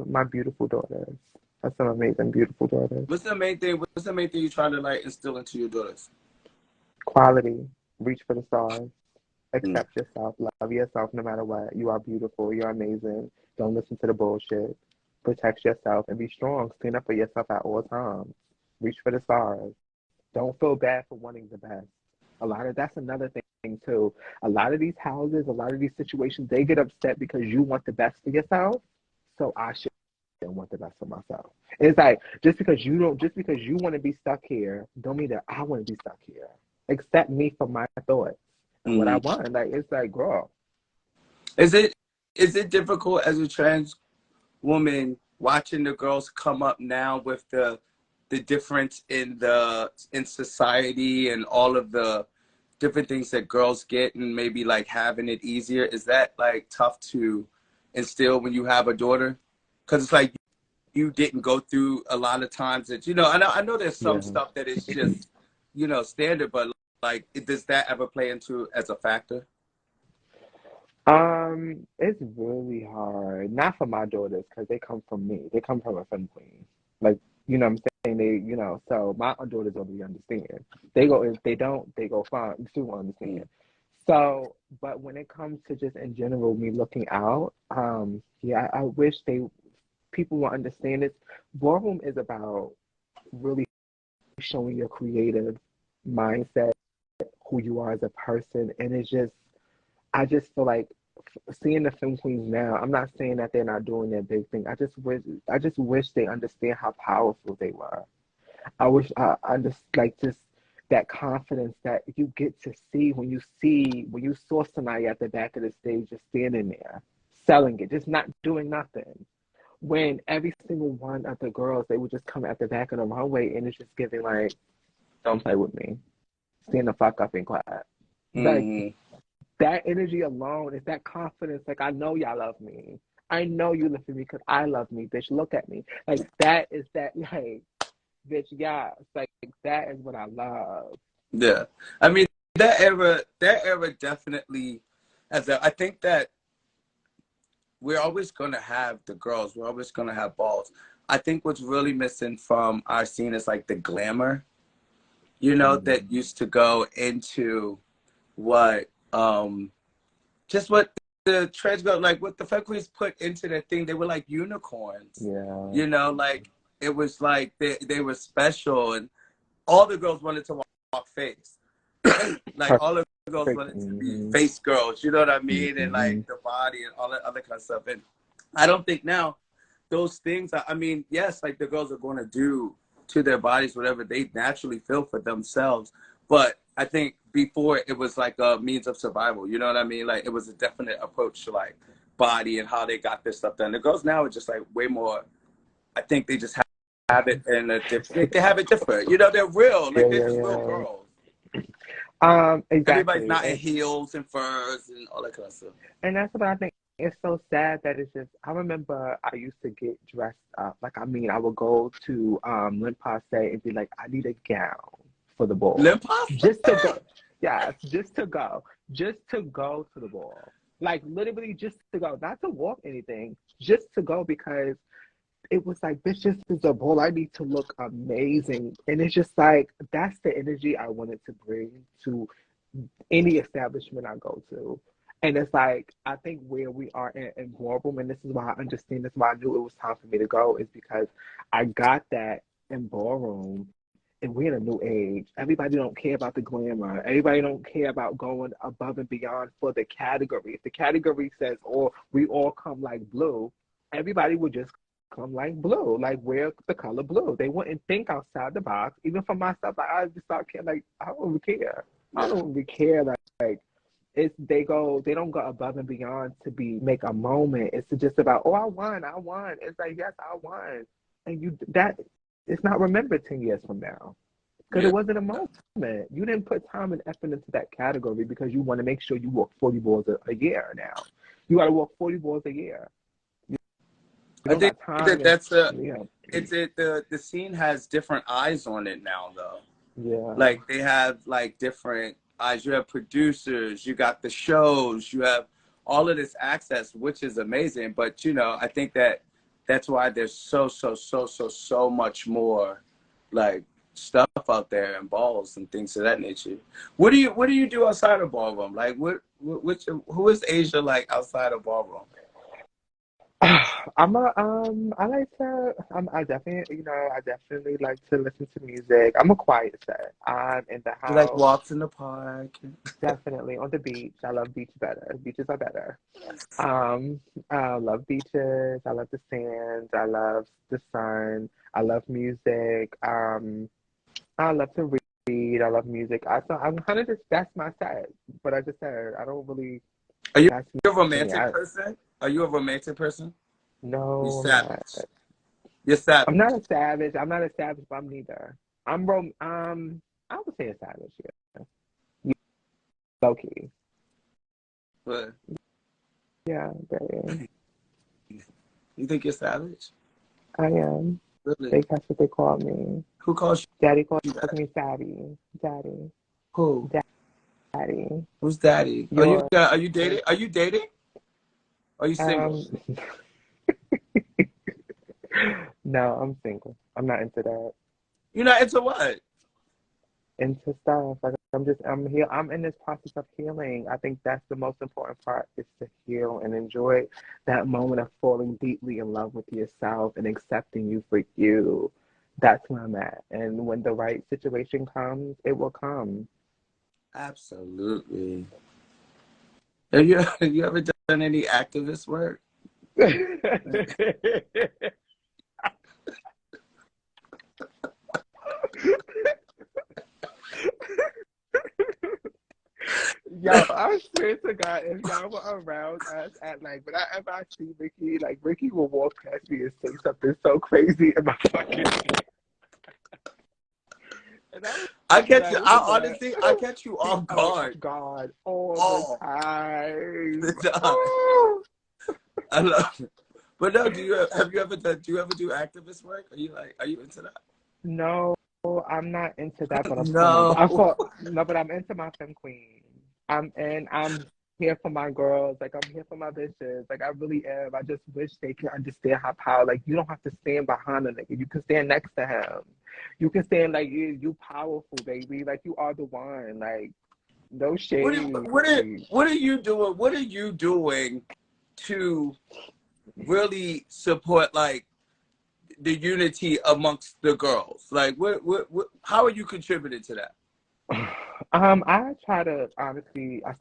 my beautiful daughters. I have some amazing, beautiful daughters. What's the main thing you try to like instill into your daughters? Quality. Reach for the stars. Accept yourself. Love yourself no matter what. You are beautiful. You're amazing. Don't listen to the bullshit. Protect yourself and be strong. Stand up for yourself at all times. Reach for the stars. Don't feel bad for wanting the best. That's another thing too. A lot of these houses, a lot of these situations, they get upset because you want the best for yourself. So I should want the best for myself. It's like just because you want to be stuck here, don't mean that I want to be stuck here. Accept me for my thoughts and what I want. Like it's like, girl. Is it difficult as a trans woman watching the girls come up now with the difference in society and all of the different things that girls get and maybe like having it easier? Is that like tough to instill when you have a daughter? Because it's like you didn't go through a lot of times that, I know there's some stuff that is just, standard, but like, does that ever play into as a factor? It's really hard. Not for my daughters, because they come from me. They come from a femme queen. Like, you know what I'm saying? So my daughters don't really understand. They go, if they don't, they go fine. They still understand. So, but when it comes to just in general, me looking out, I wish people will understand it. Ballroom is about really showing your creative mindset, who you are as a person. And I just feel like seeing the femme queens now, I'm not saying that they're not doing their big thing. I just wish they understand how powerful they were. I wish I just like just that confidence that you get to see when you saw somebody at the back of the stage just standing there, selling it, just not doing nothing. When every single one of the girls, they would just come at the back of the runway and it's just giving like, don't play with me. Stand the fuck up and clap. Like, that energy alone is that confidence. Like, I know y'all love me. I know you live for me because I love me, bitch. Look at me. Like, that is that, like, bitch, yeah. It's like, that is what I love. Yeah. I mean, that era definitely, I think that we're always going to have the girls. We're always going to have balls. I think what's really missing from our scene is, like, the glamour, that used to go into what, just what the trans girl, like what the femme queens put into their thing. They were like unicorns. Yeah. Like it was like they were special, and all the girls wanted to walk face. Like all the girls wanted to be face girls, you know what I mean? And like the body and all that other kind of stuff. And I don't think now those things I mean, yes, like the girls are going to do to their bodies, whatever they naturally feel for themselves. But I think before it was like a means of survival. You know what I mean? Like it was a definite approach to like body and how they got this stuff done. The girls now are just like way more. I think they just have it in a different. They have it different. You know, they're real. Like they're just real girls. Exactly. Everybody's not in heels and furs and all that kind of stuff. And that's what I think. It's so sad that it's just. I remember I used to get dressed up. Like I mean, I would go to Limpa and be like, I need a gown for the ball. Limpa? Just to go. Yes, just to go to the ball. Like literally just to go, not to walk anything, just to go because it was like, this just is a ball. I need to look amazing. And it's just like, that's the energy I wanted to bring to any establishment I go to. And it's like, I think where we are in ballroom, and this is why I understand, this is why I knew it was time for me to go, is because I got that in ballroom. And we're in a new age. Everybody don't care about the glamour. Everybody don't care about going above and beyond for the category. If the category says, oh, we all come like blue, everybody would just come like blue, like wear the color blue. They wouldn't think outside the box. Even for myself, like, I just start caring, like, I don't really care. I don't really care. Like they don't go above and beyond to make a moment. It's just about, oh, I won. It's like, yes, I won. And it's not remembered 10 years from now. Because it wasn't a moment. You didn't put time and effort into that category because you want to make sure you walk 40 balls a year now. You got to walk 40 balls a year. I think that's the scene has different eyes on it now, though. Yeah. Like they have like different eyes. You have producers, you got the shows, you have all of this access, which is amazing. But you know, I think that's why there's so much more like stuff out there and balls and things of that nature. What do you do outside of ballroom? Like who is Asia like outside of ballroom? I definitely like to listen to music. I'm a quiet set. I'm in the house. You like walks in the park? Definitely. On the beach. I love beach better. Beaches are better. I love beaches. I love the sand. I love the sun. I love music. I love to read. I love music. I'm kind of just, that's my set. But I just said, I don't really. Are you a romantic person? Are you a romantic person? No. You're savage. You're savage. I'm not a savage, but I'm neither. I would say a savage, yeah. Low key. What? Yeah, baby. You think you're savage? I am. Really? That's what they call me. Who calls you? Daddy calls me Savvy. Daddy. Who? Daddy. Who's daddy? Are you dating? Are you dating? Are you single? No, I'm single. I'm not into that. You're not into what? Into stuff. Like I'm here. I'm in this process of healing. I think that's the most important part, is to heal and enjoy that moment of falling deeply in love with yourself and accepting you for you. That's where I'm at. And when the right situation comes, it will come. Absolutely. Have you ever done any activist work? Yo, I swear to God, if y'all were around us at like, whenever I see Ricky, like Ricky will walk past me and say something so crazy in my fucking I catch you off guard. All the time. Oh. I love it. But no, do you ever do activist work? Are you into that? No, I'm not into that, but but I'm into my femme queen. I'm here for my girls, like I'm here for my bitches. Like I really am. I just wish they could understand how power, like you don't have to stand behind a nigga. You can stand next to him. You can stand like you powerful, baby. Like you are the one. Like no shade. What are you doing? What are you doing to really support like the unity amongst the girls? Like what how are you contributing to that? I try to honestly I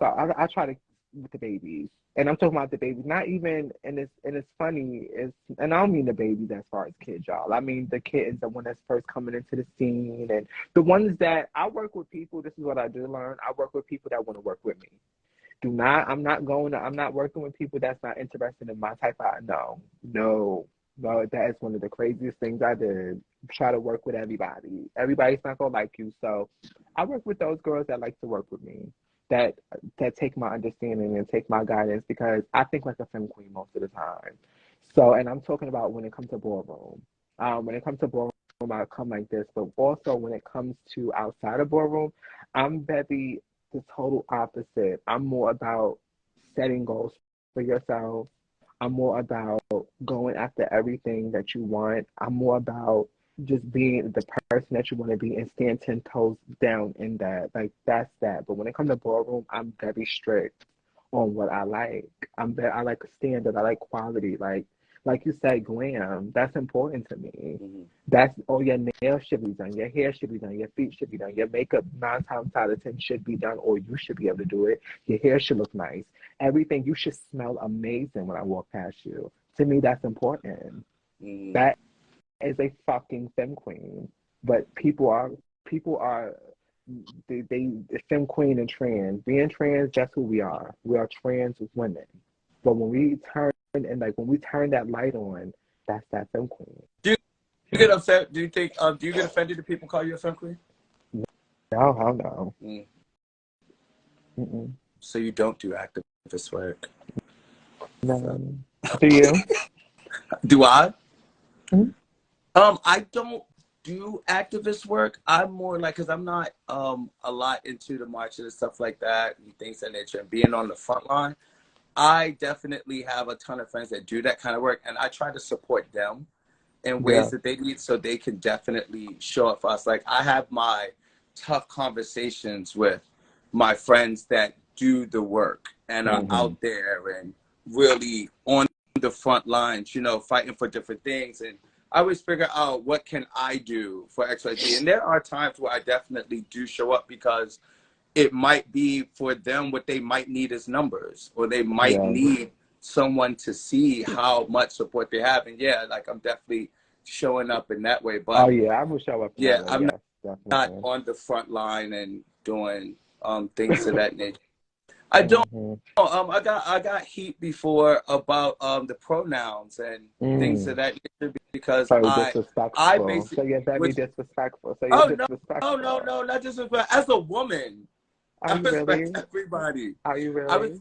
try to with the babies. And I'm talking about the babies, not even, and it's funny, and I don't mean the babies as far as kids, y'all. I mean the kids, the one that's first coming into the scene, and the ones that I work with people. This is what I do learn. I work with people that want to work with me. I'm not working with people that's not interested in my type of, no, that is one of the craziest things I did. Try to work with everybody. Everybody's not gonna like you. So I work with those girls that like to work with me, that take my understanding and take my guidance, because I think like a femme queen most of the time. So, and I'm talking about when it comes to ballroom. When it comes to ballroom, I come like this, but also when it comes to outside of ballroom, I'm very the total opposite. I'm more about setting goals for yourself. I'm more about going after everything that you want. I'm more about just being the person that you want to be and stand 10 toes down in that. Like, that's that. But when it comes to ballroom, I'm very strict on what I like. I like a standard. I like quality. Like you said, glam. That's important to me. Mm-hmm. That's all. Your nails should be done. Your hair should be done. Your feet should be done. Your makeup 9 times out of 10 should be done, or you should be able to do it. Your hair should look nice. Everything. You should smell amazing when I walk past you. To me, that's important. Mm-hmm. That is a fucking femme queen. But people are they femme queen and trans. Being trans, that's who we are. We are trans women. But when we turn that light on, that's that femme queen. Do you get upset? Do you think? Do you get offended if people call you a femme queen? No, hell no. Mm. Mm-mm. So you don't do activist work? No. Do you? Do I? Mm-hmm. I don't do activist work. I'm more like, because I'm not a lot into the marches and stuff like that and things of that nature, and being on the front line. I definitely have a ton of friends that do that kind of work, and I try to support them in ways that they need, so they can definitely show up for us. Like, I have my tough conversations with my friends that do the work and are out there and really on the front lines, fighting for different things. And I always figure out, what can I do for XYZ? And there are times where I definitely do show up, because it might be for them what they might need is numbers, or they might need someone to see how much support they have. And like, I'm definitely showing up in that way. But I will show up in that way. I'm Yes, not on the front line and doing things of that nature. I don't. I got heat before about the pronouns and things of that nature, because so I disrespectful. So you're very disrespectful. So you're disrespectful. No, not disrespectful. As a woman, Are I you respect really? everybody. Are you really?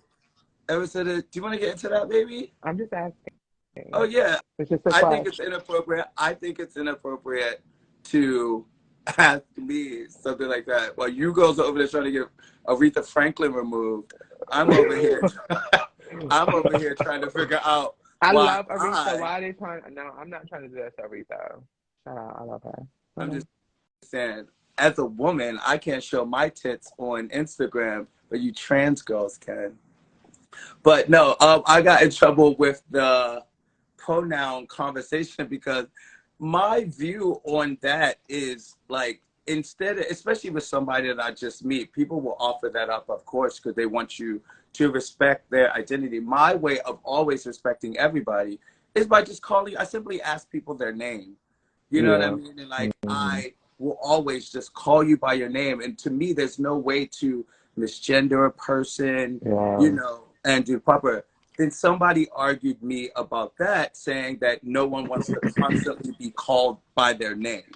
Do you want to get into that, baby? I'm just asking. Oh, yeah. It's just a I question. think it's inappropriate. I think it's inappropriate to ask me something like that. Well, you girls are over there trying to get Aretha Franklin removed. I'm over here. I'm over here trying to figure out. I love Aretha. Why are they trying? No, I'm not trying to do that to Aretha. Shout out. I love her. I'm just saying, as a woman, I can't show my tits on Instagram, but you trans girls can. But no, I got in trouble with the pronoun conversation, because my view on that is, like, instead of, especially with somebody that I just meet, people will offer that up, of course, because they want you to respect their identity. My way of always respecting everybody is by just I simply ask people their name. You know what I mean? And like, I will always just call you by your name. And to me, there's no way to misgender a person, and do proper. Then somebody argued me about that, saying that no one wants to constantly be called by their name.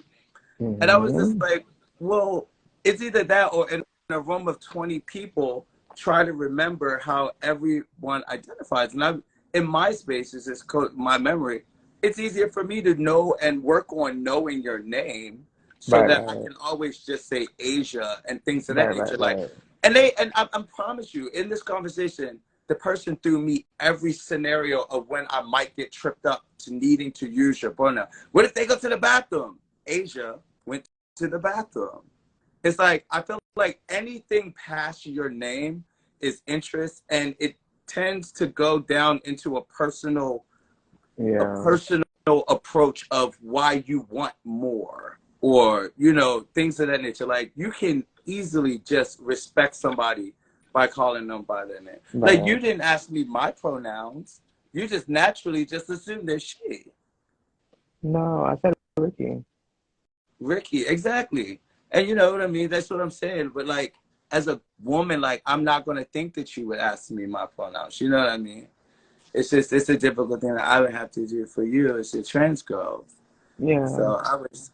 And I was just like, well, it's either that, or in a room of 20 people, try to remember how everyone identifies. And in my spaces, it's my memory. It's easier for me to know and work on knowing your name, so that I can always just say Asia and things of that nature. And I promise you, in this conversation, the person threw me every scenario of when I might get tripped up to needing to use your pronoun. What if they go to the bathroom? Asia went to the bathroom. It's like, I feel like anything past your name is interest, and it tends to go down into a personal approach of why you want more, or things of that nature. Like, you can easily just respect somebody by calling them by their name. Right. Like, you didn't ask me my pronouns. You just naturally just assumed they're she. No, I said Ricky. Ricky, exactly. And you know what I mean? That's what I'm saying. But like, as a woman, like, I'm not going to think that you would ask me my pronouns. You know what I mean? It's just, it's a difficult thing that I would have to do for you as a trans girl. Yeah. So I was,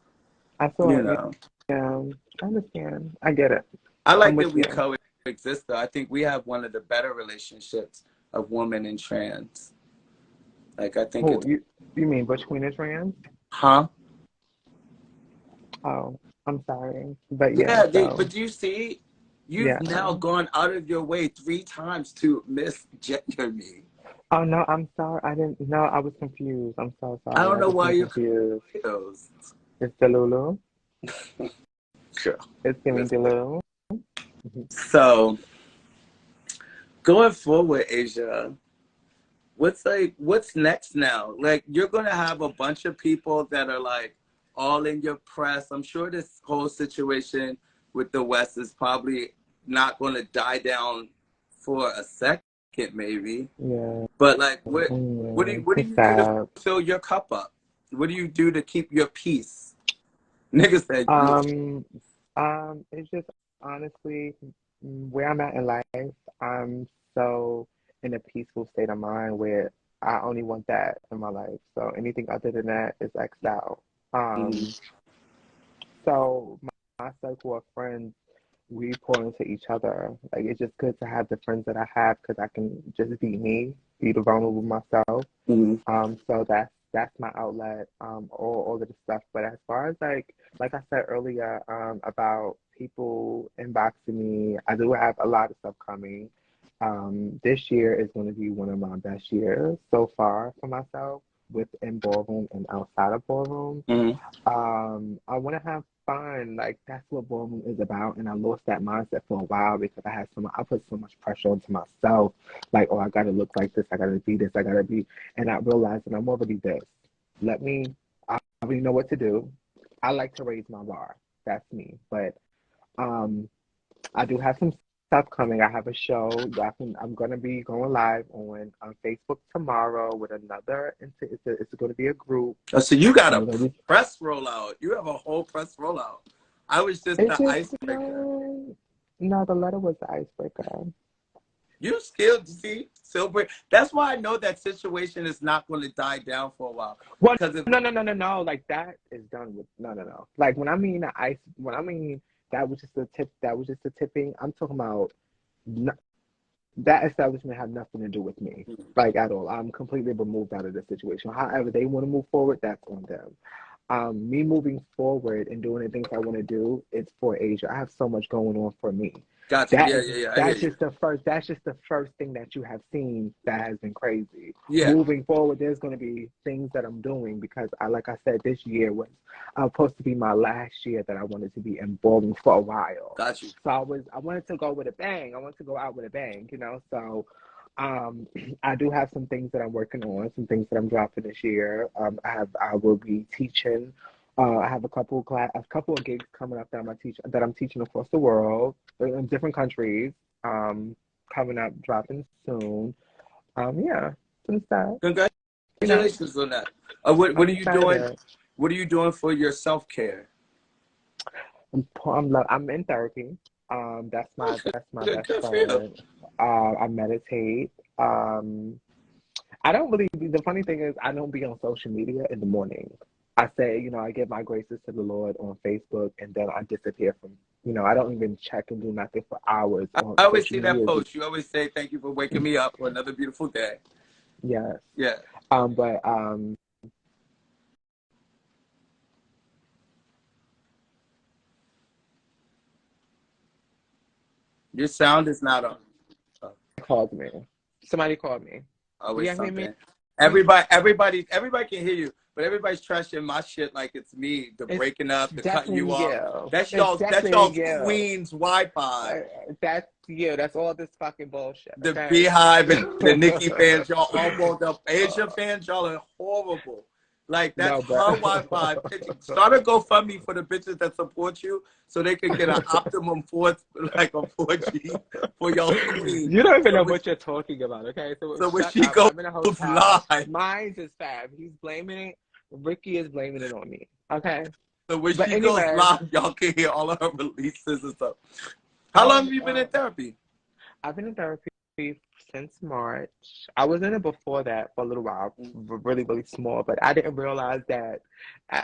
I thought, you know. Yeah, I understand. I get it. I like that we coexist, though. I think we have one of the better relationships of women and trans. Like, I think you mean Butch Queen and trans? Huh? Oh, I'm sorry. But yeah, but do you see? You've now gone out of your way 3 times to misgender me. Oh, no, I'm sorry. I didn't know. I was confused. I'm so sorry. I don't know why you're confused. It's Delulu. Sure. It's giving Delulu. So, going forward, Asia, what's next now? Like, you're going to have a bunch of people that are like all in your press. I'm sure this whole situation with the West is probably not going to die down for a second, maybe. Yeah. But like, what do you do to fill your cup up? What do you do to keep your peace? Niggas said it's just honestly where I'm at in life. I'm so in a peaceful state of mind where I only want that in my life. So anything other than that is X'd out. So my circle of friends, we pour into each other. Like, it's just good to have the friends that I have because I can just be me, be the vulnerable myself. So that's my outlet. All of the stuff. But as far as like I said earlier, about people inboxing me, I do have a lot of stuff coming. This year is going to be one of my best years so far for myself, within ballroom and outside of ballroom. I want to have fun. Like, that's what ballroom is about. And I lost that mindset for a while because I put so much pressure onto myself. Like, oh, I got to look like this. I got to be this. I got to be. And I realized that I'm already this. I already know what to do. I like to raise my bar. That's me. But I do have some stuff coming. I have a show. I'm going to be going live on Facebook tomorrow with another. It's going to be a group. Oh, so you got a press rollout. You have a whole press rollout. I was just the icebreaker. No, the letter was the icebreaker. You still break. That's why I know that situation is not going to die down for a while. Well, no. Like, that is done with no. Like, when I mean that was just the tip. That was just the tipping. I'm talking about that establishment had nothing to do with me, like, at all. I'm completely removed out of the situation. However they want to move forward, that's on them. Me moving forward and doing the things I want to do, it's for Asia. I have so much going on for me. Gotcha. That's just the first thing that you have seen that has been crazy. Yeah. Moving forward, there's going to be things that I'm doing because like I said, this year was supposed to be my last year that I wanted to be in ballroom for a while. Gotcha. So I wanted to go with a bang. I wanted to go out with a bang, So I do have some things that I'm working on, some things that I'm dropping this year. I will be teaching. I have a couple of gigs coming up that I'm teaching across the world in different countries. Coming up, dropping soon. Some stuff. Congratulations on that. What are you doing? What are you doing for your self-care? I'm in therapy. That's my best friend. I meditate. I don't really. The funny thing is, I don't be on social media in the morning. I say, I give my graces to the Lord on Facebook, and then I disappear from, I don't even check and do nothing for hours. I always see that post. You always say, "Thank you for waking me up for another beautiful day." Yes. Yeah. But your sound is not on. Somebody called me. Always something. Everybody can hear you, but everybody's trashing my shit like it's me, breaking up, cutting you off. That's y'all's Queen's Wi-Fi. That's you. That's all this fucking bullshit. The Beehive and the Nicki fans, y'all all woke up. Asia fans, y'all are horrible. Like, No, that's but her Wi-Fi. Start a GoFundMe for the bitches that support you so they can get an optimum 4, like a 4G for your queen. you don't even So know when, what you're talking about, okay? So so when shut she up. goes I'm in a hotel. live, Mine's is fab. He's blaming it. Ricky is blaming it on me. Okay. so when But she goes anyway, live, y'all can hear all of her releases and stuff. How long oh, have you been in therapy? I've been in therapy since March. I was in it before that for a little while, really, really small, but I didn't realize that.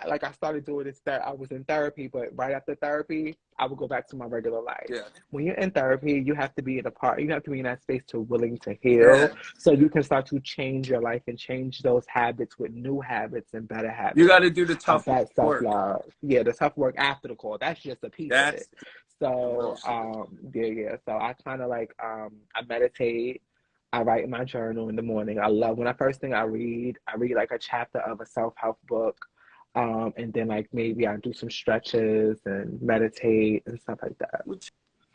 Like I started doing this, that I was in therapy, but right after therapy, I would go back to my regular life. Yeah. When you're in therapy, you have to be you have to be in that space to willing to heal, Yeah. so you can start to change your life and change those habits with new habits and better You got habits to do the of tough that work. self-love. Yeah, the tough work after the call. That's just a piece of it. That's So, yeah. So I kind of like, I meditate. I write in my journal in the morning. I love when first thing I read like a chapter of a self-help book. And then like maybe I do some stretches and meditate and stuff like that. which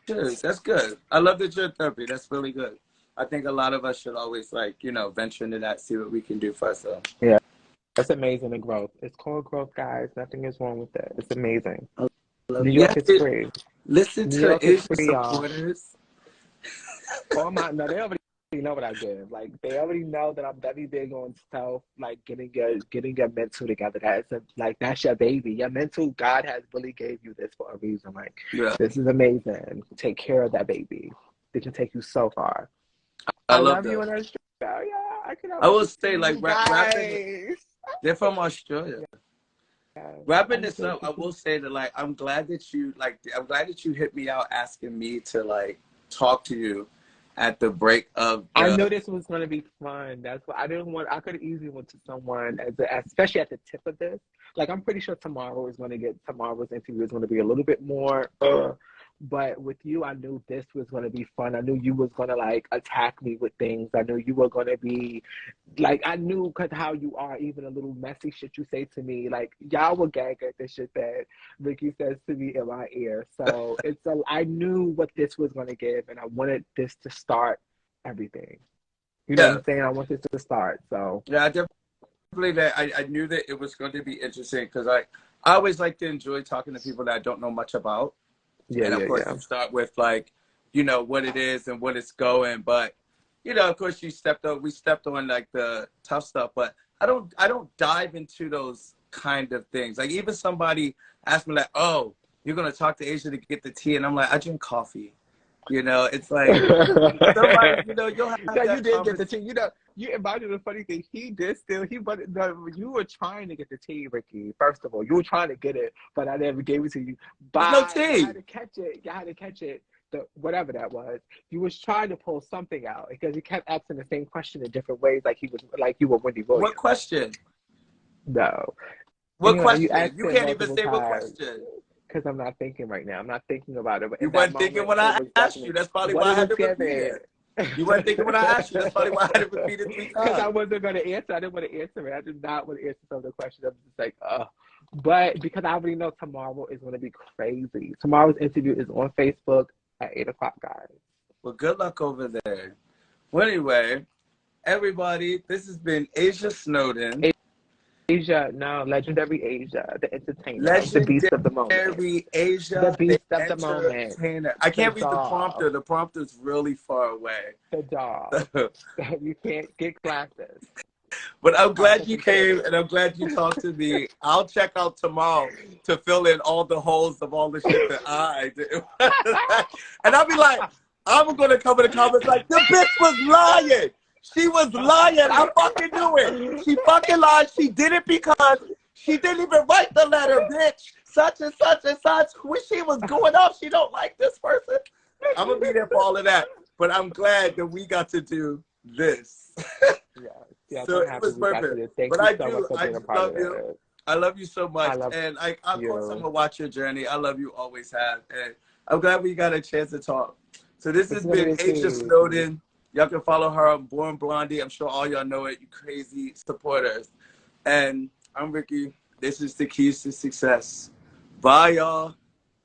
is that's good. I love that you're in therapy. That's really good. I think a lot of us should always like, venture into that, see what we can do for ourselves. Yeah, that's amazing. The growth. It's called growth, guys. Nothing is wrong with it. It's amazing. New Yes, York is free. listen New to York is Asia free, y'all. supporters. No, they already know what I give. Like they already know that I'm very big on self, like getting your mental together. That's your baby. Your mental, God has really gave you this for a reason. Like Yeah, this is amazing. Take care of that baby. It can take you so far. I I love love you that. in Australia. I cannot I wait will to see say, like, you rapping. guys. They're from Australia. Yeah, Wrapping I'm this good up, I will say that like I'm glad that you hit me out asking me to like talk to you at the break of I the know this was going to be fun. That's why I didn't want. I could have easily went to someone especially at the tip of this. Like I'm pretty sure tomorrow's interview is going to be a little bit more. But with you, I knew this was going to be fun. I knew you was going to like attack me with things. I knew you were going to be like, I knew because how you are, even a little messy shit you say to me. Like y'all will gag at the shit that Ricky says to me in my ear. So I knew what this was going to give, and I wanted this to start everything. You know what yeah I'm saying? I want this to start. So yeah I definitely that I knew that it was going to be interesting because I always like to enjoy talking to people that I don't know much about, yeah, and of yeah, course yeah. you start with like what it is and what it's going, but of course we stepped on like the tough stuff, but I don't dive into those kind of things. Like even somebody asked me like, oh, you're gonna talk to Asia to get the tea, and I'm like, I drink coffee. It's like somebody, you'll have No, you that did get the conversation. tea. You invited the funny thing. He did still. No, you were trying to get the tea, Ricky. First of all, you were trying to get it, but I never gave it to you. There's no Bye. You had tea. to catch it. You had to catch it. Whatever that was, you was trying to pull something out because he kept asking the same question in different ways, like you were Wendy What Williams. question? No, What you question? asked You it can't even multiple say what times. question. Because I'm not thinking right now. I'm not thinking about it. But You in that weren't thinking moment, when it I was asked you. definitely That's probably what why I it had was to repeat given. it. You weren't thinking when I asked you. That's probably why I had to repeat it 3 Because I times. wasn't going to answer. I didn't want to answer it. I did not want to answer some of the questions. I was just like, But because I already know tomorrow is going to be crazy. Tomorrow's interview is on Facebook at 8 o'clock, guys. Well, good luck over there. Well, anyway, everybody, this has been Asia Snowden. Asia, no, legendary Asia, the entertainer, the beast of the moment, Legendary the Asia, the beast of the moment, entertainer. I the can't read the doll, prompter. The prompter's really far away. the doll. You can't get glasses. But I'm glad you came Complicated. and I'm glad you talked to me. I'll check out tomorrow to fill in all the holes of all the shit that I did. And I'll be like, I'm going to come in the comments like, the bitch was lying. She was lying. I fucking knew it. She fucking lied. She did it because she didn't even write the letter, bitch. Such and such and such. When she was going up, she don't like this person. I'm going to be there for all of that. But I'm glad that we got to do this. Yes, So I'm it happy was we got to perfect. this. Thank But you I so much do, for I being a do part of love you. it. I love you so I much. love And of course, I'm you. going to watch your journey. I love you, always have. And I'm glad we got a chance to talk. So this It's has gonna been be Asia a Snowden. Y'all can follow her on Born Blondie. I'm sure all y'all know it, you crazy supporters. And I'm Ricky. This is the Keys to Success. Bye, y'all.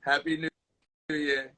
Happy New Year.